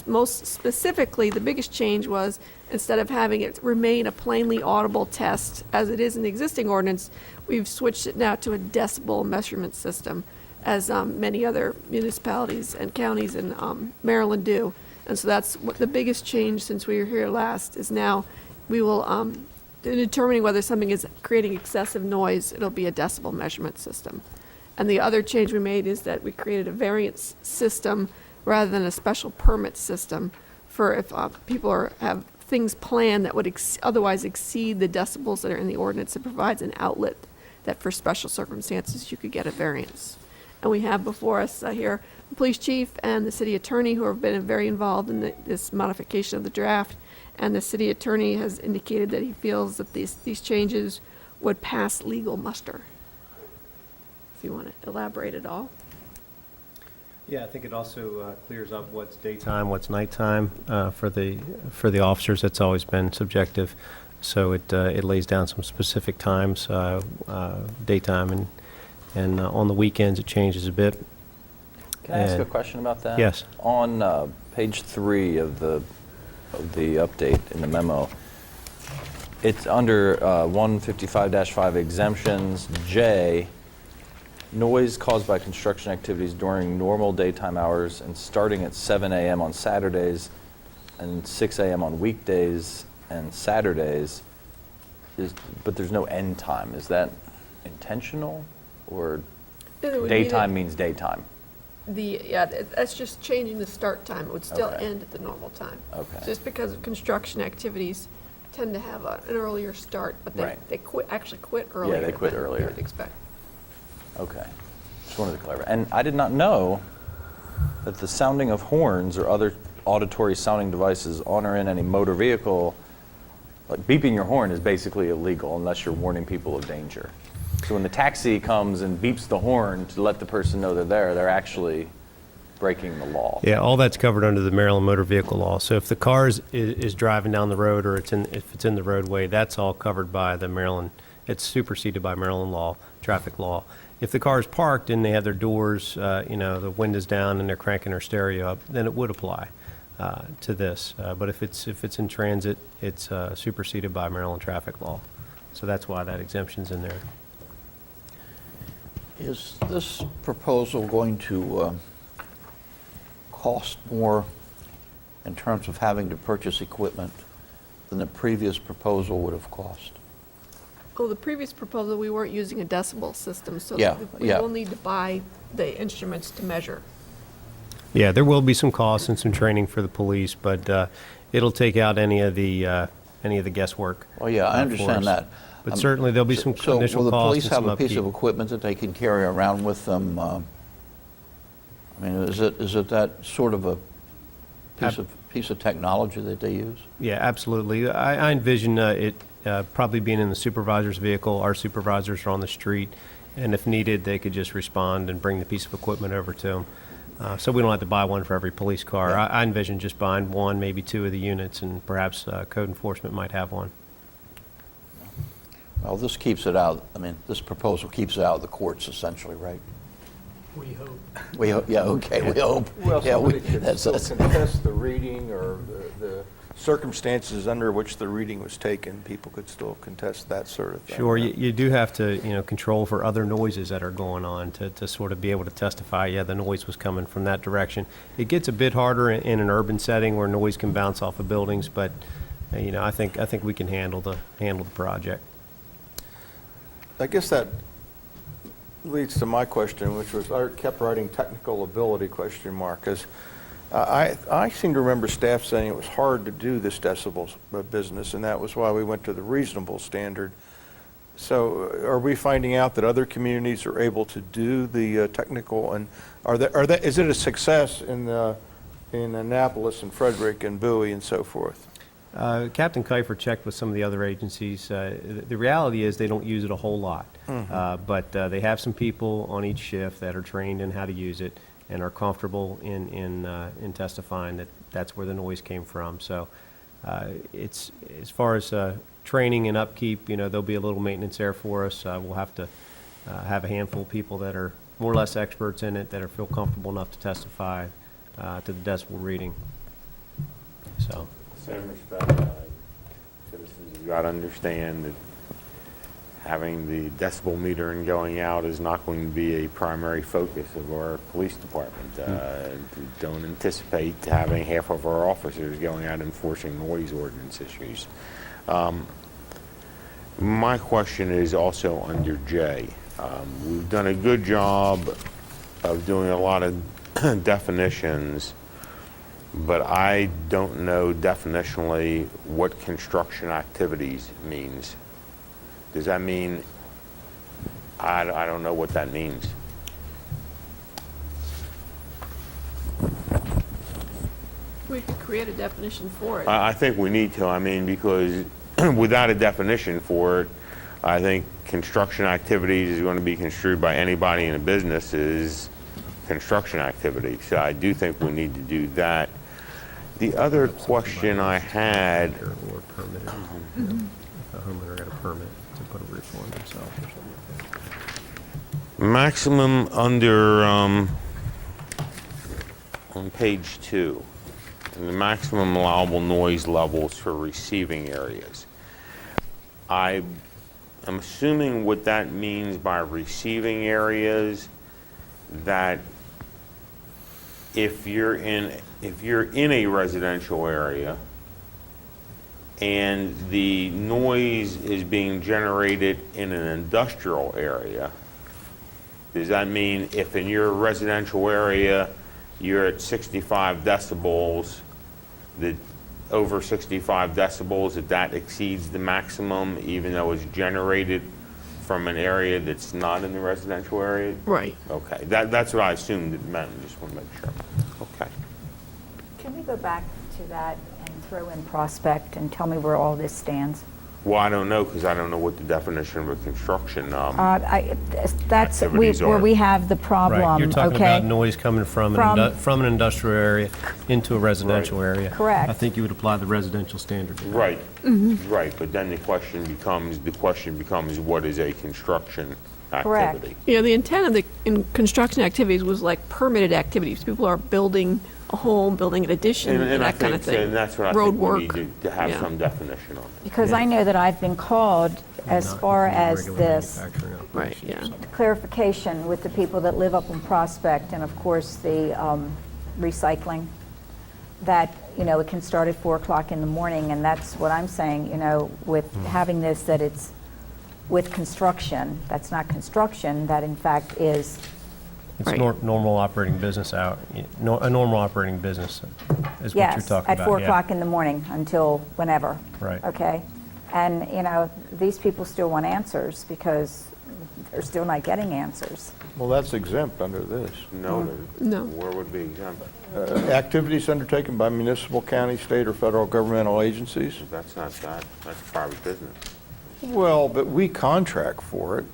Most specifically, the biggest change was, instead of having it remain a plainly audible test, as it is in the existing ordinance, we've switched it now to a decibel measurement system, as many other municipalities and counties in Maryland do. And so that's what the biggest change since we were here last is now we will, in determining whether something is creating excessive noise, it'll be a decibel measurement system. And the other change we made is that we created a variance system rather than a special permit system for if people have things planned that would otherwise exceed the decibels that are in the ordinance. It provides an outlet that for special circumstances you could get a variance. And we have before us here the police chief and the city attorney who have been very involved in this modification of the draft. And the city attorney has indicated that he feels that these changes would pass legal muster. If you want to elaborate at all. Yeah, I think it also clears up what's daytime, what's nighttime for the officers. That's always been subjective. So it lays down some specific times, daytime, and on the weekends it changes a bit. Can I ask a question about that? Yes. On page 3 of the update in the memo, it's under 155-5 exemptions, J, noise caused by construction activities during normal daytime hours and starting at 7 a.m. on Saturdays and 6 a.m. on weekdays and Saturdays, but there's no end time. Is that intentional, or daytime means daytime? That's just changing the start time. It would still Okay. end at the normal time. Okay. Just because construction activities tend to have an earlier start, but Right. they actually quit earlier. they quit than earlier. You would expect. Okay. Just wanted to clarify. And I did not know that the sounding of horns or other auditory sounding devices on or in any motor vehicle, like beeping your horn, is basically illegal unless you're warning people of danger. So when the taxi comes and beeps the horn to let the person know they're there, they're actually breaking the law. Yeah, all that's covered under the Maryland Motor Vehicle Law. So if the car is driving down the road or if it's in the roadway, that's all covered by the Maryland, it's superseded by Maryland law, traffic law. If the car is parked and they have their doors, the windows down and they're cranking their stereo up, then it would apply to this. But if it's in transit, it's superseded by Maryland traffic law. So that's why that exemption's in there. Is this proposal going to cost more in terms of having to purchase equipment than the previous proposal would have cost? Well, the previous proposal, we weren't using a decibel system, so Yeah, we yeah. will need to buy the instruments to measure. Yeah, there will be some costs and some training for the police, but it'll take out any of the guesswork. Oh, yeah, I for understand us. that. But certainly there'll be some So initial will the costs police and have some a piece of upkeep. equipment that they can carry around with them? Is it that sort of a piece of technology that they use? Yeah, absolutely. I envision it probably being in the supervisor's vehicle. Our supervisors are on the street, and if needed, they could just respond and bring the piece of equipment over to them. So we don't have to buy one for every police car. Yeah. I envision just buying one, maybe two of the units, and perhaps code enforcement might have one. Well, this keeps it out, this proposal keeps it out of the courts essentially, right? We hope. We hope, yeah, okay, we hope. Well, Yeah, somebody could that's- still that's- contest the reading or the circumstances under which the reading was taken. People could still contest that sort of thing. Sure, you do have to, control for other noises that are going on to sort of be able to testify, yeah, the noise was coming from that direction. It gets a bit harder in an urban setting where noise can bounce off of buildings, but, I think we can handle the project. I guess that leads to my question, which was, I kept writing technical ability question mark, because I seem to remember staff saying it was hard to do this decibel business, and that was why we went to the reasonable standard. So are we finding out that other communities are able to do the technical, and is it a success in Annapolis and Frederick and Bowie and so forth? Captain Kiefer checked with some of the other agencies. The reality is they don't use it a whole lot, but they have some people on each shift that are trained in how to use it and are comfortable in testifying that that's where the noise came from. So it's as far as training and upkeep, there'll be a little maintenance there for us. We'll have to have a handful of people that are more or less experts in it that feel comfortable enough to testify to the decibel reading. So. Same respect, citizens have got to understand that having the decibel meter and going out is not going to be a primary focus of our police department. We don't anticipate having half of our officers going out enforcing noise ordinance issues. My question is also under J. We've done a good job of doing a lot of definitions, but I don't know definitionally what construction activities means. Does that mean, I don't know what that means. We could create a definition for it. I think we need to, because without a definition for it, I think construction activities is going to be construed by anybody in a business as construction activity. So I do think we need to do that. The other question I had, Or permitted. If a homeowner got a permit to put a roof on themselves or something like that. maximum under, on page 2, and the maximum allowable noise levels for receiving areas. I'm assuming what that means by receiving areas, that if you're in a residential area and the noise is being generated in an industrial area, does that mean if in your residential area you're at 65 decibels, that over 65 decibels, that exceeds the maximum even though it's generated from an area that's not in the residential area? Right. Okay, that's what I assumed it meant. Just want to make sure. Okay. Can we go back to that and throw in Prospect and tell me where all this stands? Well, I don't know, because I don't know what the definition of a construction, That's activities where are. we have the problem, Right, you're talking okay? about noise coming from an industrial area into a residential area. Correct. I think you would apply the residential standard. Right, right, but then the question becomes, what is a construction Correct. activity? Yeah, the intent of the construction activities was like permitted activities. People are building a home, building an addition, And I that kind of think, thing. and that's what I Road think we work. need to have Yeah. some definition on. Because I know that I've been called as far as this Right, yeah. clarification with the people that live up on Prospect, and of course the recycling, that, you know, it can start at 4 o'clock in the morning, and that's what I'm saying, you know, with having this, that it's with construction, that's not construction, that in fact is, It's Right. normal operating business a normal operating business is what you're yes, talking about. at 4 yeah. o'clock in the morning until whenever. Right. Okay? And, you know, these people still want answers because they're still not getting answers. Well, that's exempt under this. No, No. where would be exempt? Activities undertaken by municipal, county, state, or federal governmental agencies? That's not that, that's private business. Well, but we contract for it.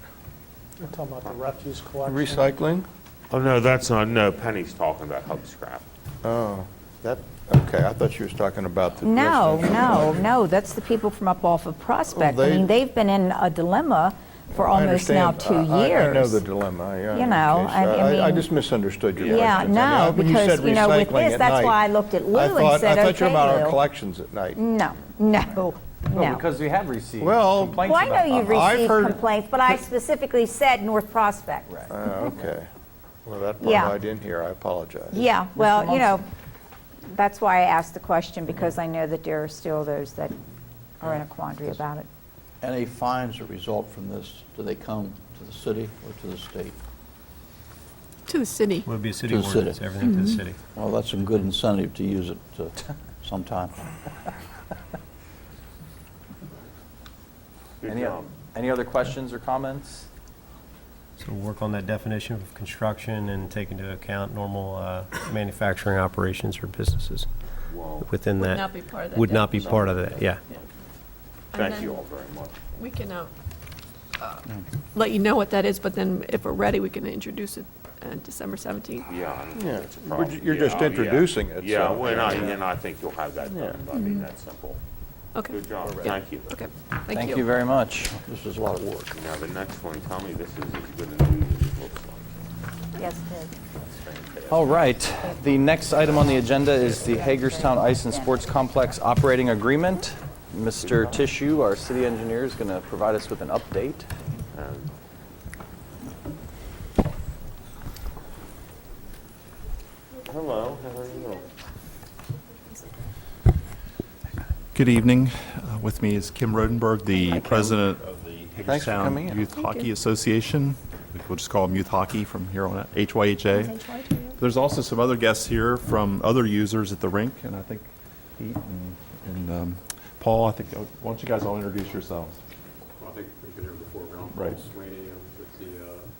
You're talking about the refuse collection? Recycling? Oh, no, that's not, no, Penny's talking about hub scrap. Oh, that, okay, I thought you was talking about the No, residential. no, that's the people from up off of Prospect. I they- mean, they've been in a dilemma for I almost now understand. 2 I years. know the dilemma, yeah. You know, in case. I I mean- just misunderstood your Yeah, question. no, When you said because, you know, with recycling this, at that's night, why I looked at Lou I and thought- said, I thought you were okay, about our Lou. collections at night. No, Well, no. because we have received Well- complaints Well, I about know you've I've received heard- complaints, but I specifically said North Prospect. Okay. Well, that part Yeah. I didn't hear, I apologize. Yeah, well, you know, that's why I asked the question, because I know that there are still those that are in a quandary about it. Any fines that result from this, do they come to the city or to the state? To the city. Would be a city To the city. ordinance, everything to the city. Well, that's some good incentive to use it sometime. Good Any, job. any other questions or comments? So we'll work on that definition of construction and take into account normal manufacturing operations or businesses Well, within Would that. not be part of that Would not be definition. part of that, yeah. thank you all very much. We can let you know what that is, but then if we're ready, we can introduce it December 17th. Yeah, I don't think Yeah, that's a but problem. you're just Yeah, introducing it, Yeah, so- and I think you'll have that done, I mean, that's simple. Okay. Good job, thank you. Okay, Thank you very much. This is a lot of work. Now, the next one, tell me this is as good a news as it looks like. Yes, it is. That's fantastic. All right, the next item on the agenda is the Hagerstown Ice and Sports Complex Operating Agreement. Mr. Tissue, our city engineer, is going to provide us with an update. Hello, how are you? Good evening. With me is Kim Rodenberg, the president of the Thanks for coming Hagerstown in. Youth Hockey Association. We'll just call them Youth Hockey from here on out, HYHA. There's also some other guests here from other users at the rink, and I think Pete and Paul, I think, why don't you guys all introduce yourselves? I think we've been here before, but I'm Right. Paul Sweeney. I'm with the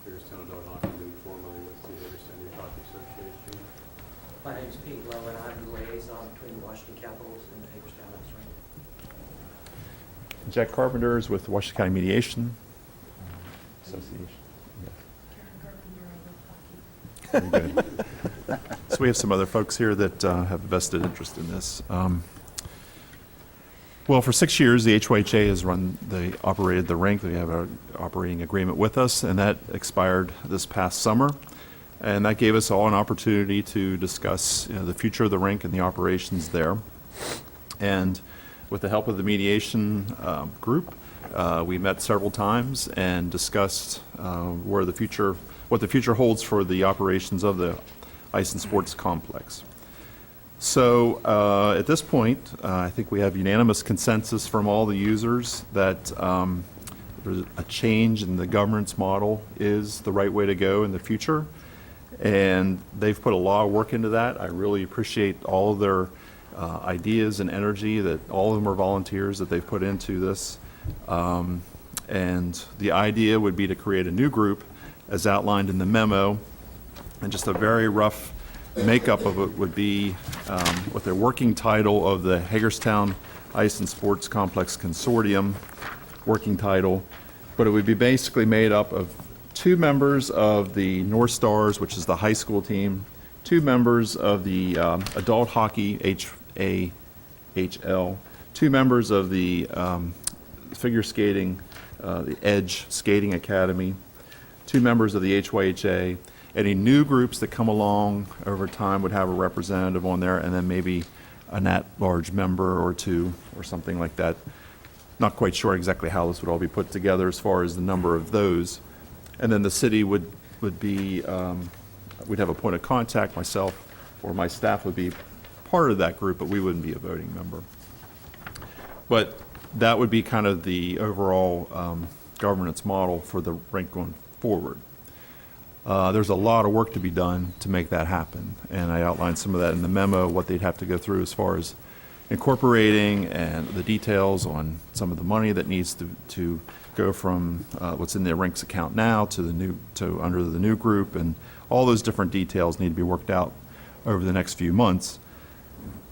Hagerstown Adult Hockey League, formerly with the Hagerstown Youth Hockey Association. My name's Pete Lowe, and I'm the liaison between the Washington Capitals and the Hagerstown Ice Rink. Jack Carpenter is with Washington County Mediation Association. Very good. So we have some other folks here that have a vested interest in this. Well, for 6 years, the HYHA has operated the rink. They have an operating agreement with us, and that expired this past summer. And that gave us all an opportunity to discuss the future of the rink and the operations there. And with the help of the mediation group, we met several times and discussed what the future holds for the operations of the ice and sports complex. So at this point, I think we have unanimous consensus from all the users that a change in the governance model is the right way to go in the future. And they've put a lot of work into that. I really appreciate all of their ideas and energy, that all of them are volunteers that they've put into this. And the idea would be to create a new group as outlined in the memo, and just a very rough makeup of it would be what their working title of the Hagerstown Ice and Sports Complex Consortium working title, but it would be basically made up of 2 members of the North Stars, which is the high school team, 2 members of the adult hockey, HAHL, 2 members of the figure skating, the Edge Skating Academy, 2 members of the HYHA. Any new groups that come along over time would have a representative on there, and then maybe an at-large member or 2 or something like that. Not quite sure exactly how this would all be put together as far as the number of those. And then the city would be, we'd have a point of contact, myself or my staff would be part of that group, but we wouldn't be a voting member. But that would be kind of the overall governance model for the rink going forward. There's a lot of work to be done to make that happen, and I outlined some of that in the memo, what they'd have to go through as far as incorporating and the details on some of the money that needs to go from what's in the Rink's account now to the new under the new group, and all those different details need to be worked out over the next few months.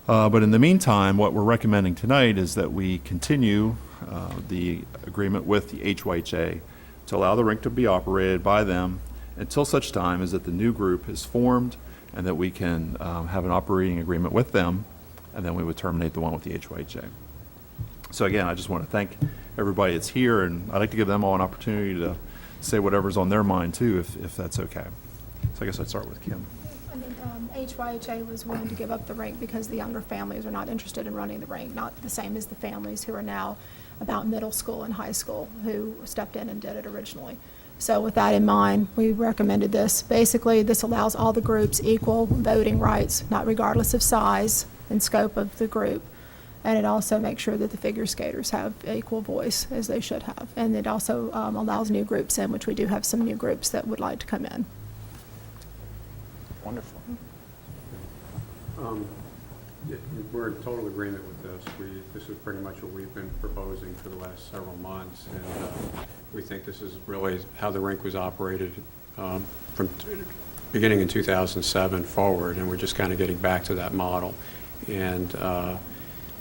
But in the meantime, what we're recommending tonight is that we continue the agreement with the HYHA to allow the rink to be operated by them until such time as that the new group is formed and that we can have an operating agreement with them, and then we would terminate the one with the HYHA. So again, I just want to thank everybody that's here, and I'd like to give them all an opportunity to say whatever's on their mind too, if that's okay. So I guess I'd start with Kim. I think HYHA was willing to give up the rink because the younger families are not interested in running the rink, not the same as the families who are now about middle school and high school who stepped in and did it originally. So with that in mind, we recommended this. Basically, this allows all the groups equal voting rights, not regardless of size and scope of the group. And it also makes sure that the figure skaters have equal voice, as they should have. And it also allows new groups in, which we do have some new groups that would like to come in. Wonderful. We're in total agreement with this. This is pretty much what we've been proposing for the last several months, and we think this is really how the rink was operated from beginning in 2007 forward, and we're just kind of getting back to that model. And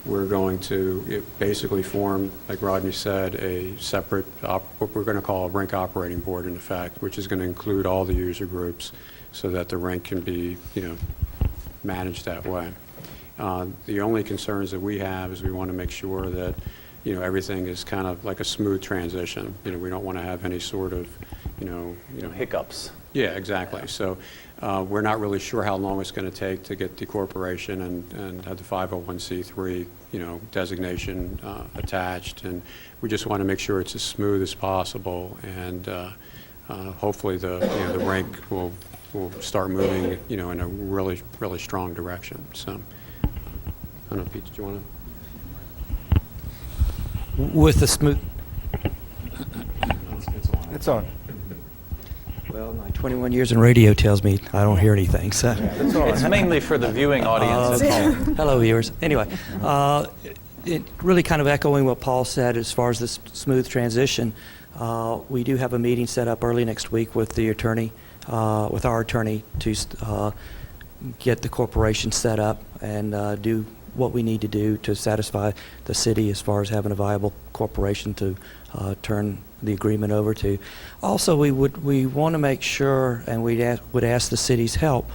we're going to basically form, like Rodney said, a separate, what we're going to call a rink operating board in effect, which is going to include all the user groups so that the rink can be, managed that way. The only concerns that we have is we want to make sure that, everything is kind of like a smooth transition. We don't want to have any sort of, hiccups. Yeah, exactly. So we're not really sure how long it's going to take to get the corporation and have the 501c3, designation attached. And we just want to make sure it's as smooth as possible. And hopefully the rink will start moving, in a really, really strong direction. So, I don't know, Pete, did you want to? With the smooth. It's on. Well, my 21 years in radio tells me I don't hear anything. So It's mainly for the viewing audience at home. Hello, viewers. Anyway, it really kind of echoing what Paul said as far as this smooth transition. We do have a meeting set up early next week with the attorney, with our attorney, to get the corporation set up and do what we need to do to satisfy the city as far as having a viable corporation to turn the agreement over to. Also, we want to make sure, and would ask the city's help.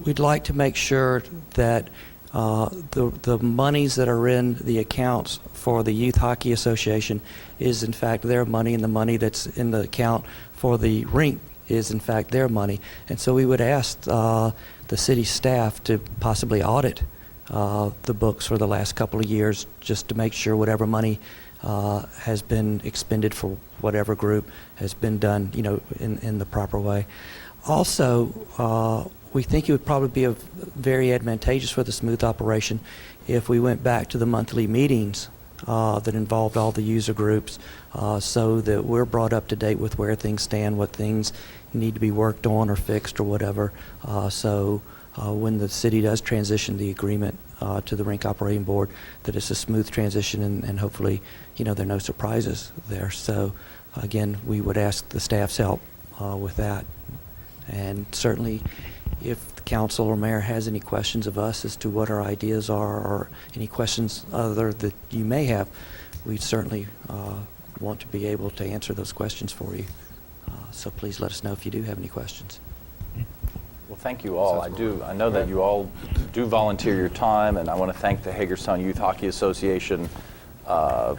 We'd like to make sure that the monies that are in the accounts for the Youth Hockey Association is in fact their money, and the money that's in the account for the rink is in fact their money. And so we would ask the city staff to possibly audit the books for the last couple of years, just to make sure whatever money has been expended for whatever group has been done, in the proper way. Also, we think it would probably be very advantageous for the smooth operation if we went back to the monthly meetings that involved all the user groups, so that we're brought up to date with where things stand, what things need to be worked on or fixed or whatever. So when the city does transition the agreement to the rink operating board, that it's a smooth transition, and hopefully, there are no surprises there. So again, we would ask the staff's help with that. And certainly, if the council or mayor has any questions of us as to what our ideas are, or any questions other that you may have, we certainly want to be able to answer those questions for you. So please let us know if you do have any questions. Well, thank you all. I know that you all do volunteer your time, and I want to thank the Hagerstown Youth Hockey Association for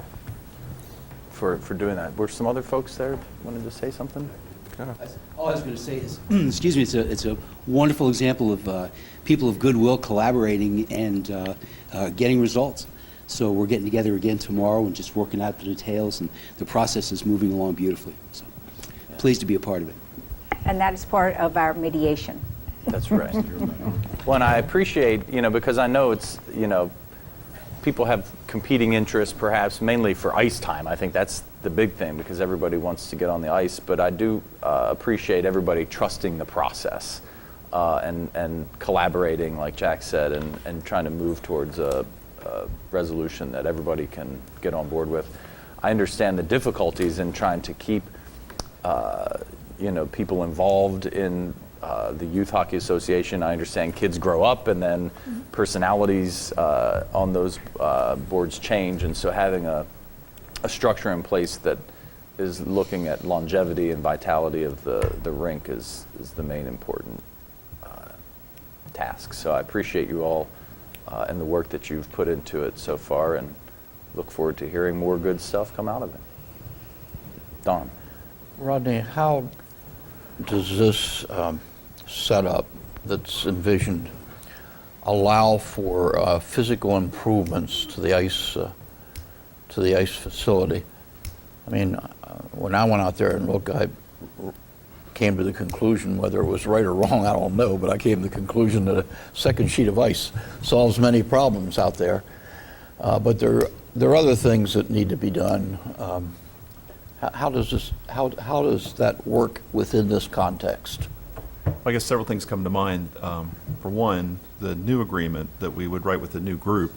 doing that. Were some other folks there wanted to say something? All I was going to say is, excuse me, it's a wonderful example of people of goodwill collaborating and getting results. So we're getting together again tomorrow and just working out the details, and the process is moving along beautifully. So pleased to be a part of it. And that is part of our mediation. That's right. Well, and I appreciate, because I know it's, people have competing interests, perhaps mainly for ice time. I think that's the big thing, because everybody wants to get on the ice. But I do appreciate everybody trusting the process and collaborating, like Jack said, and trying to move towards a resolution that everybody can get on board with. I understand the difficulties in trying to keep people involved in the Youth Hockey Association. I understand kids grow up, and then personalities on those boards change, and so having a structure in place that is looking at longevity and vitality of the rink is the main important task. So I appreciate you all and the work that you've put into it so far, and look forward to hearing more good stuff come out of it. Don. Rodney, how does this setup that's envisioned allow for physical improvements to the ice facility? I mean, when I went out there and looked, I came to the conclusion, whether it was right or wrong, I don't know, but I came to the conclusion that a second sheet of ice solves many problems out there. But there are other things that need to be done. How does that work within this context? I guess several things come to mind. For one, the new agreement that we would write with the new group,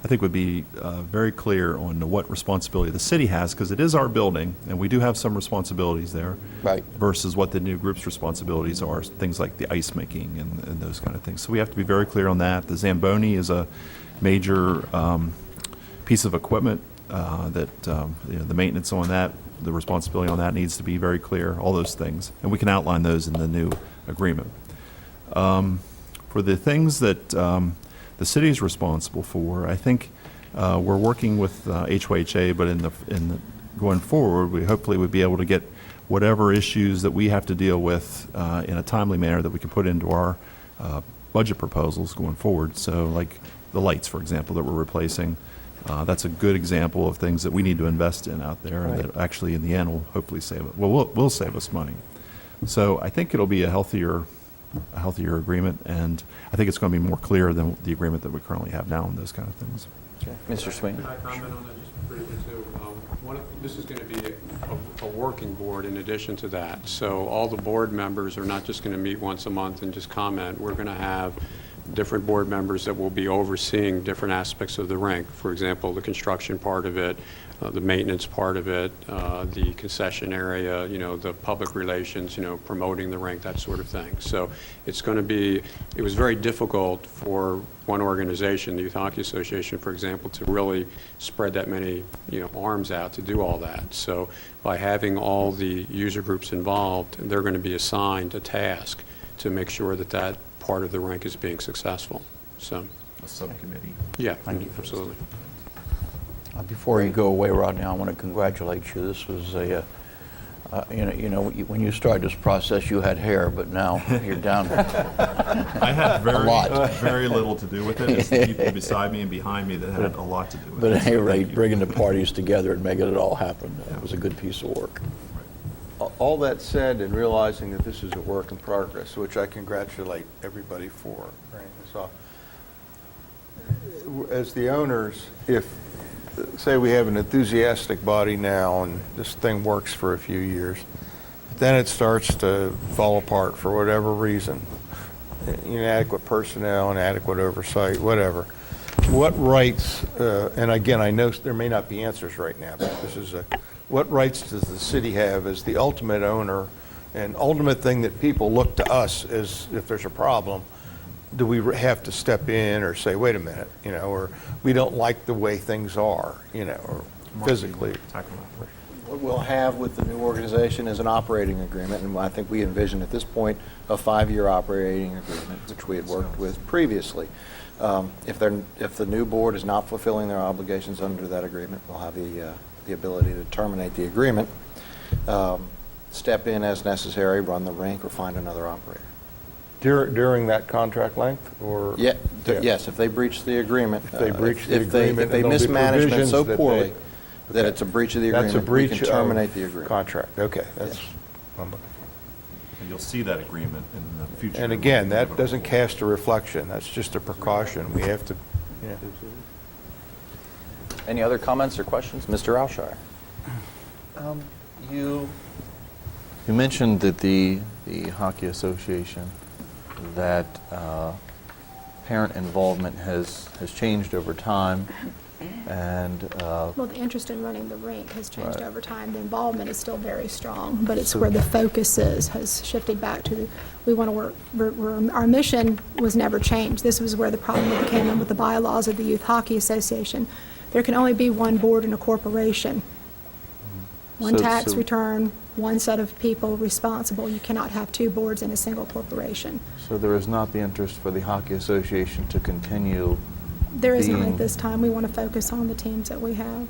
I think would be very clear on what responsibility the city has, because it is our building, and we do have some responsibilities there, right, versus what the new group's responsibilities are, things like the ice making and those kind of things. So we have to be very clear on that. The Zamboni is a major piece of equipment that the maintenance on that, the responsibility on that needs to be very clear, all those things. And we can outline those in the new agreement. For the things that the city is responsible for, I think we're working with HYHA, but going forward, we hopefully would be able to get whatever issues that we have to deal with in a timely manner that we can put into our budget proposals going forward. So like the lights, for example, that we're replacing, that's a good example of things that we need to invest in out there, right, that actually in the end will hopefully save it. Well, will save us money. So I think it'll be a healthier agreement, and I think it's going to be more clear than the agreement that we currently have now on those kind of things. Okay. Mr. Sweeney. Can I comment on that just briefly too? This is going to be a working board in addition to that. So all the board members are not just going to meet once a month and just comment. We're going to have different board members that will be overseeing different aspects of the rink. For example, the construction part of it, the maintenance part of it, the concession area, the public relations, promoting the rink, that sort of thing. So it's going to be, it was very difficult for one organization, the Youth Hockey Association, for example, to really spread that many, arms out to do all that. So by having all the user groups involved, they're going to be assigned a task to make sure that that part of the rink is being successful. So a subcommittee. Yeah, absolutely. Before you go away, Rodney, I want to congratulate you. This was a, when you started this process, you had hair, but now you're down. I had a lot. very little to do with it. It's the people beside me and behind me that had a lot to do with it. But at any rate, bringing the parties together and making it all happen, it was a good piece of work. All that said, and realizing that this is a work in progress, which I congratulate everybody for bringing this off. As the owners, if, say we have an enthusiastic body now and this thing works for a few years, then it starts to fall apart for whatever reason, inadequate personnel, inadequate oversight, whatever. What rights, and again, I know there may not be answers right now, but this is what rights does the city have as the ultimate owner And ultimate thing that people look to us is if there's a problem, do we have to step in or say, wait a minute, or we don't like the way things are, or physically. What we'll have with the new organization is an operating agreement, and I think we envision at this point a 5-year operating agreement, which we had worked with previously. If the new board is not fulfilling their obligations under that agreement, we'll have the ability to terminate the agreement, step in as necessary, run the rink, or find another operator. During that contract length, or? Yes, if they breach the agreement. If they breach the if they agreement, and there'll be mismanagement provisions so that poorly they- that it's a breach of the agreement, That's a breach we can terminate the agreement. contract. Okay, that's what I'm looking And you'll see that agreement in the for. future. And again, that doesn't cast a reflection. That's just a precaution. We have to, Any other comments or questions? Mr. Alshire? You mentioned that the Hockey Association, that parent involvement has changed over time, and Well, the interest in running the rink has changed Right. over time. The involvement is still very strong, but it's where the focus has shifted back to, we want to work, our mission was never changed. This was where the problem came in with the bylaws of the Youth Hockey Association. There can only be one board in a corporation. One tax return, one set of people responsible. You cannot have 2 boards in a single corporation. so there is not the interest for the Hockey Association to continue. There is not at this time. We want to focus on the teams that we have.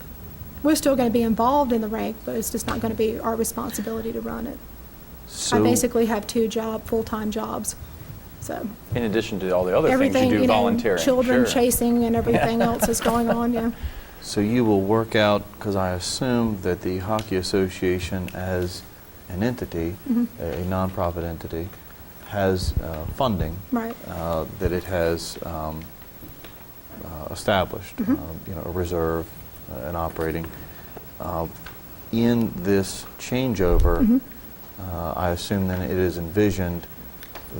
We're still going to be involved in the rink, but it's just not going to be our responsibility to run it. I basically have 2 full-time jobs, so. In addition to all the other things Everything, you do volunteering. children Sure. chasing and everything else is going on, yeah. So you will work out, because I assume that the Hockey Association as an entity, a nonprofit entity, has funding Right. that it has established, a reserve, an operating. In this changeover, I assume then it is envisioned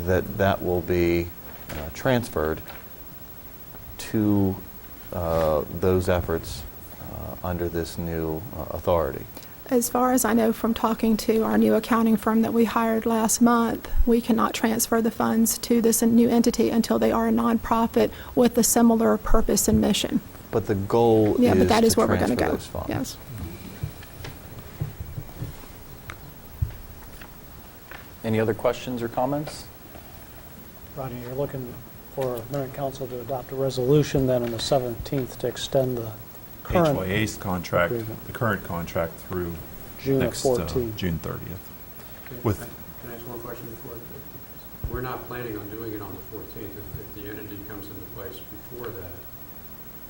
that that will be transferred to those efforts under this new authority. As far as I know from talking to our new accounting firm that we hired last month, we cannot transfer the funds to this new entity until they are a nonprofit with a similar purpose and mission. But the goal Yeah, is but that is to where we're going to transfer go. those funds. Yes. Any other questions or comments? Rodney, you're looking for Mayor and Council to adopt a resolution then on the 17th to extend the current HYHA's contract, agreement. the current contract through June of next 14. June 30th. With Can I ask one question before? We're not planning on doing it on the 14th. If the entity comes into place before that,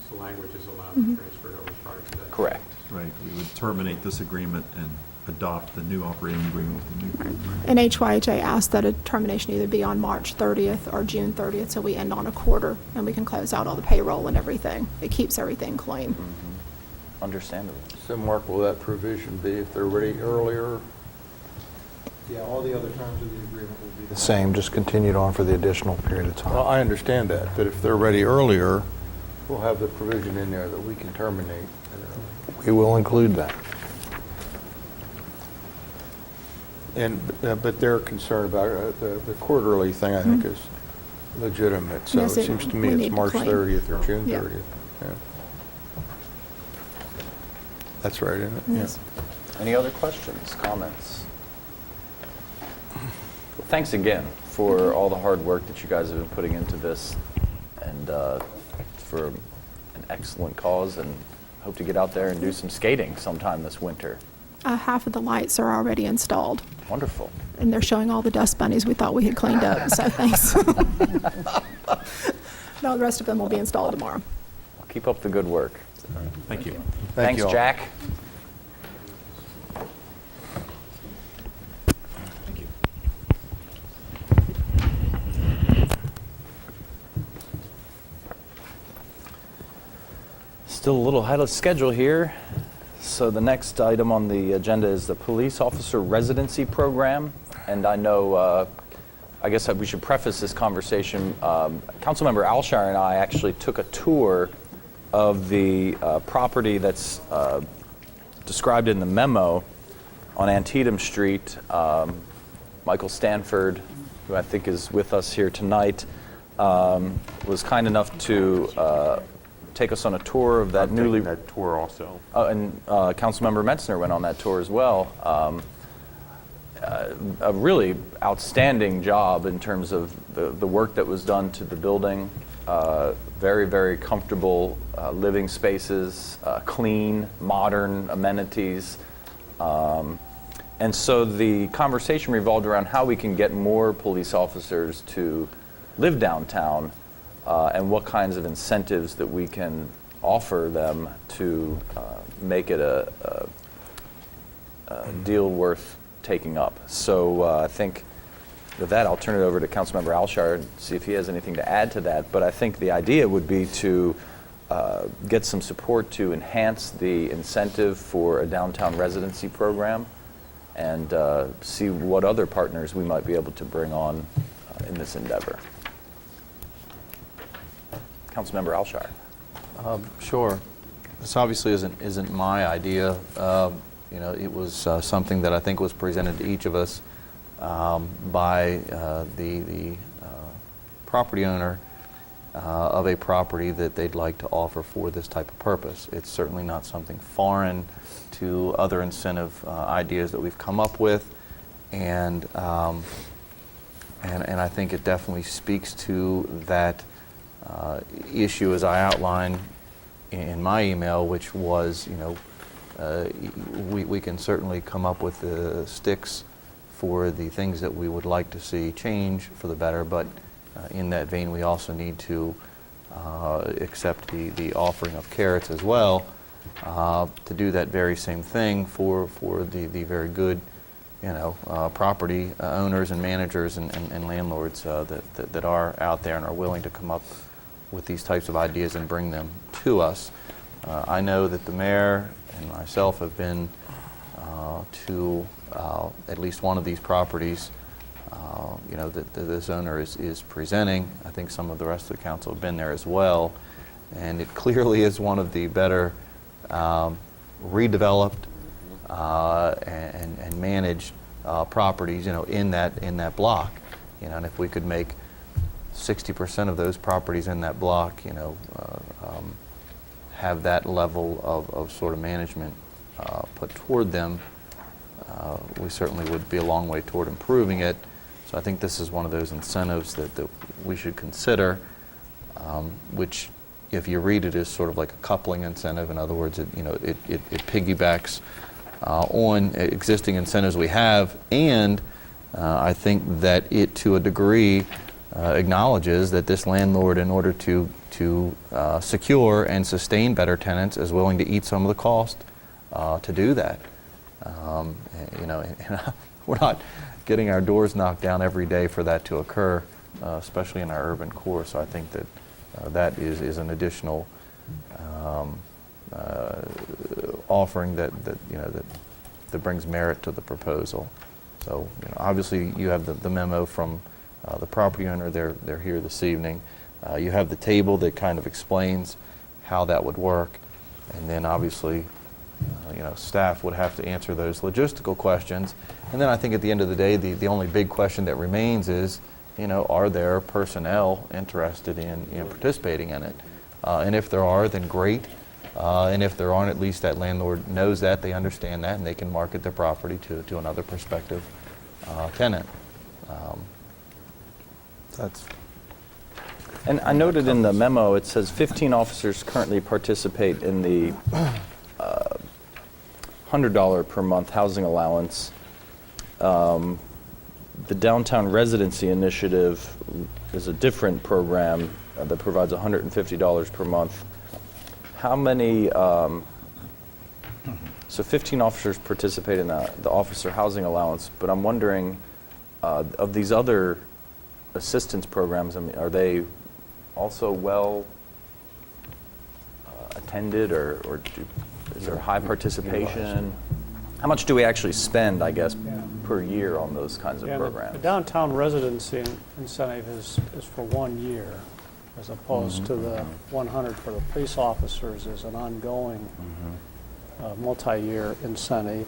the language is allowed to transfer it over prior to that. Correct. Right, we would terminate this agreement and adopt the new operating agreement with the new. And HYHA asked that a termination either be on March 30th or June 30th, so we end on a quarter and we can close out all the payroll and everything. It keeps everything clean. Understandable. So Mark, will that provision be if they're ready earlier? Yeah, all the other terms of the agreement will be The the same, just continued on for the additional period of Well, time. I understand that, but if they're ready earlier, we'll have the provision in there that we can terminate. We will include that. And, but they're concerned about the quarterly thing, I think, is legitimate. So Yes, it seems to me we it's need to March claim. 30th or June Yeah. 30th. Yeah. That's right, isn't it? Yes. Any other questions, comments? Well, thanks again for all the hard work that you guys have been putting into this, and for an excellent cause, and hope to get out there and do some skating sometime this winter. Half of the lights are already installed, Wonderful. and they're showing all the dust bunnies we thought we had cleaned up, so thanks. No, the rest of them will be installed tomorrow. Well, keep up the good work. Thank you. Thank Thanks, you all. Jack. Still a little ahead of schedule here. So the next item on the agenda is the Police Officer Residency Program. And I know, I guess we should preface this conversation. Councilmember Alshire and I actually took a tour of the property that's described in the memo on Antietam Street Michael Stanford, who I think is with us here tonight, was kind enough to take us on a tour of that newly... that tour also. And Councilmember Metzner went on that tour as well. A really outstanding job in terms of the work that was done to the building. Very, very comfortable living spaces, clean, modern amenities. And so the conversation revolved around how we can get more police officers to live downtown and what kinds of incentives that we can offer them to make it a deal worth taking up. So I think with that, I'll turn it over to Councilmember Alshire and see if he has anything to add to that. But I think the idea would be to get some support to enhance the incentive for a downtown residency program and see what other partners we might be able to bring on in this endeavor. Councilmember Alshire. Sure. This obviously isn't my idea. It was something that I think was presented to each of us by the property owner of a property that they'd like to offer for this type of purpose. It's certainly not something foreign to other incentive ideas that we've come up with, and I think it definitely speaks to that issue as I outlined in my email, which was, we can certainly come up with the sticks for the things that we would like to see change for the better, but in that vein, we also need to accept the offering of carrots as well to do that very same thing for the very good, property owners and managers and landlords that are out there and are willing to come up with these types of ideas and bring them to us. I know that the mayor and myself have been to at least one of these properties, that this owner is presenting. I think some of the rest of the council have been there as well, and it clearly is one of the better redeveloped and managed properties, in that block. And if we could make 60% of those properties in that block, have that level of sort of management put toward them, we certainly would be a long way toward improving it. So I think this is one of those incentives that we should consider, which, if you read it, is sort of like a coupling incentive. In other words, it piggybacks on existing incentives we have, and I think that it, to a degree, acknowledges that this landlord, in order to secure and sustain better tenants, is willing to eat some of the cost to do that. We're not getting our doors knocked down every day for that to occur, especially in our urban core. So I think that that is an additional offering that brings merit to the proposal. So obviously you have the memo from the property owner. They're here this evening. You have the table that kind of explains how that would work, and then obviously staff would have to answer those logistical questions. And then I think at the end of the day, the only big question that remains is, are there personnel interested in participating in it? And if there are, then great. And if there aren't, at least that landlord knows that, they understand that, and they can market their property to another prospective tenant. And I noted in the memo, it says 15 officers currently participate in the $100 per month housing allowance. The Downtown Residency Initiative is a different program that provides $150 per month. How many, so 15 officers participate in the officer housing allowance, but I'm wondering, of these other assistance programs, are they also well attended, or is there high participation? How much do we actually spend, I guess, per year on those kinds of programs? The downtown residency incentive is for 1 year, as opposed to the 100 for the police officers is an ongoing multi-year incentive.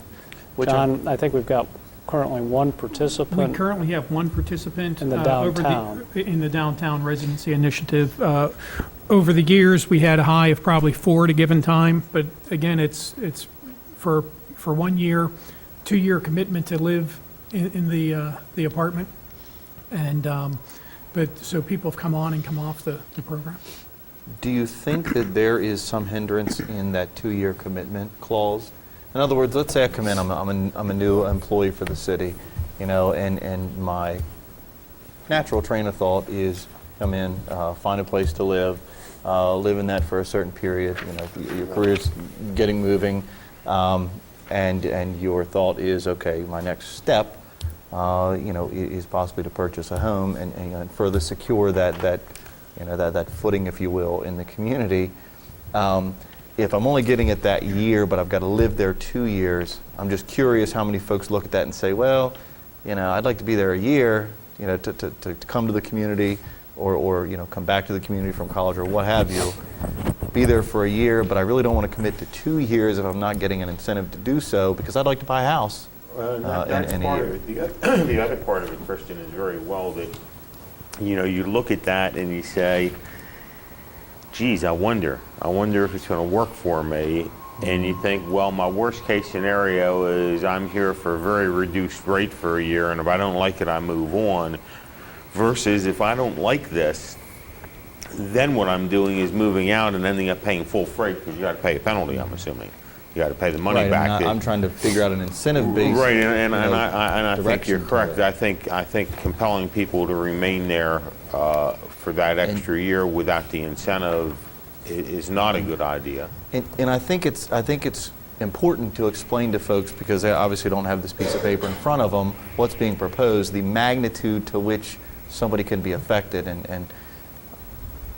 John, I think we've got currently one We participant currently have one participant in the over downtown. in the downtown residency initiative. Over the years, we had a high of probably 4 at a given time, but again, it's for 1 year, 2-year commitment to live in the apartment, and but so people have come on and come off the program. Do you think that there is some hindrance in that 2-year commitment clause? In other words, let's say I come in, I'm a new employee for the city, you know, and my natural train of thought is come in, find a place to live in that for a certain period, you know, your career's getting moving, and your thought is, okay, my next step, you know, is possibly to purchase a home and further secure that you know, that footing, if you will, in the community. If I'm only getting it that year, but I've got to live there 2 years, I'm just curious how many folks look at that and say, well, you know, I'd like to be there a year, you know, to come to the community or, you know, come back to the community from college or what have you, be there for a year, but I really don't want to commit to 2 years if I'm not getting an incentive to do so because I'd like to buy a house That's in a part year. of it. The other part of it, Kristen, is very well that, you know, you look at that and you say, geez, I wonder if it's going to work for me. And you think, well, my worst case scenario is I'm here for a very reduced rate for a year, and if I don't like it, I move on. Versus if I don't like this, then what I'm doing is moving out and ending up paying full freight because you got to pay a penalty, I'm assuming. You got to pay the money Right, back. and I'm trying to figure out an incentive base. Right, and I think you're direction to correct. it. I think compelling people to remain there for that extra year without the incentive is not a good idea. And I think it's important to explain to folks, because they obviously don't have this piece of paper in front of them, what's being proposed, the magnitude to which somebody can be affected. And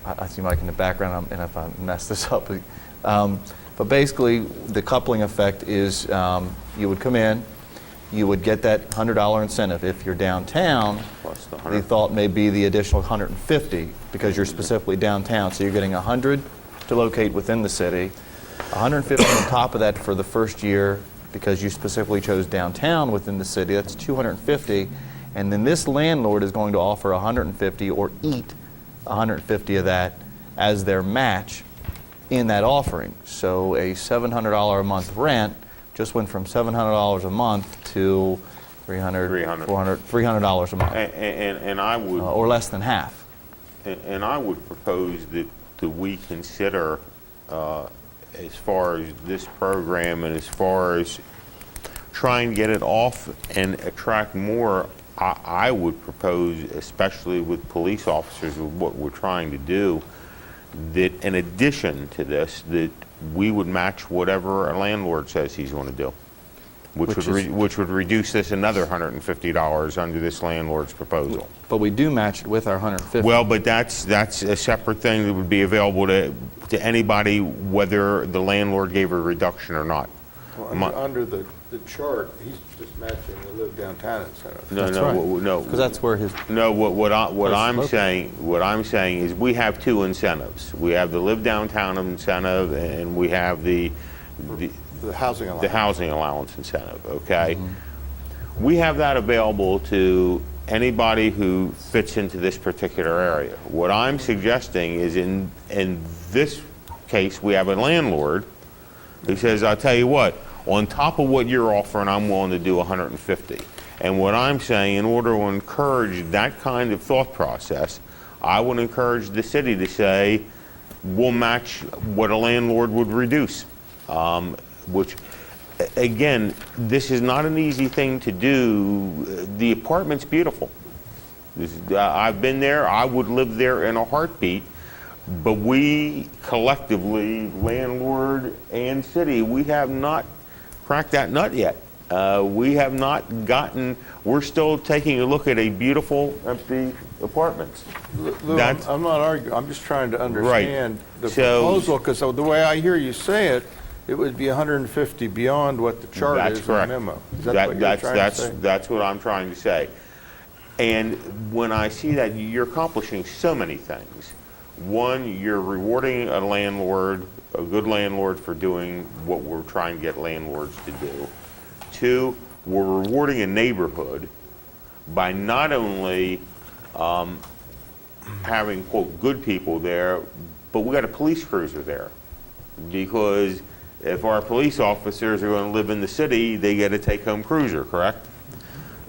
I see Mike in the background, and if I mess this up. But basically, the coupling effect is you would come in, you would get that $100 incentive. If you're downtown, Plus the the thought may be the additional 150 because you're specifically downtown. So you're getting 100 to locate within the city, 150 on top of that for the first year because you specifically chose downtown within the city. That's 250. And then this landlord is going to offer 150 or eat 150 of that as their match in that offering. So a $700 a month rent just went from $700 a month to $300 a month. And I would... or less than half. And I would propose that we consider, as far as this program and as far as trying to get it off and attract more, I would propose, especially with police officers, with what we're trying to do, that in addition to this, that we would match whatever a landlord says he's going to do, which would reduce this another $150 under this landlord's proposal. But we do match it with our 150. Well, but that's a separate thing that would be available to anybody, whether the landlord gave a reduction or not. Well, under the chart, he's just matching the live downtown incentive. No, because that's where his... No, what I'm saying is we have two incentives. We have the live downtown incentive, and we have the housing allowance. The housing allowance incentive. Okay, we have that available to anybody who fits into this particular area. What I'm suggesting is in this case, we have a landlord who says, I'll tell you what, on top of what you're offering, I'm willing to do 150. And what I'm saying, in order to encourage that kind of thought process, I would encourage the city to say, we'll match what a landlord would reduce. Which, again, this is not an easy thing to do. The apartment's beautiful. I've been there. I would live there in a heartbeat. But we collectively, landlord and city, we have not cracked that nut yet. We have not gotten, we're still taking a look at a beautiful empty apartments. Lou, I'm not arguing, I'm just trying to understand the So- proposal, because the way I hear you say it, it would be 150 beyond what the chart That's is in the correct. memo. Is that what you're trying to say? That's what I'm trying to say. And when I see that, you're accomplishing so many things. One, you're rewarding a landlord, a good landlord, for doing what we're trying to get landlords to do. Two, we're rewarding a neighborhood by not only having, quote, good people there, but we got a police cruiser there. Because if our police officers are going to live in the city, they get a take-home cruiser, correct?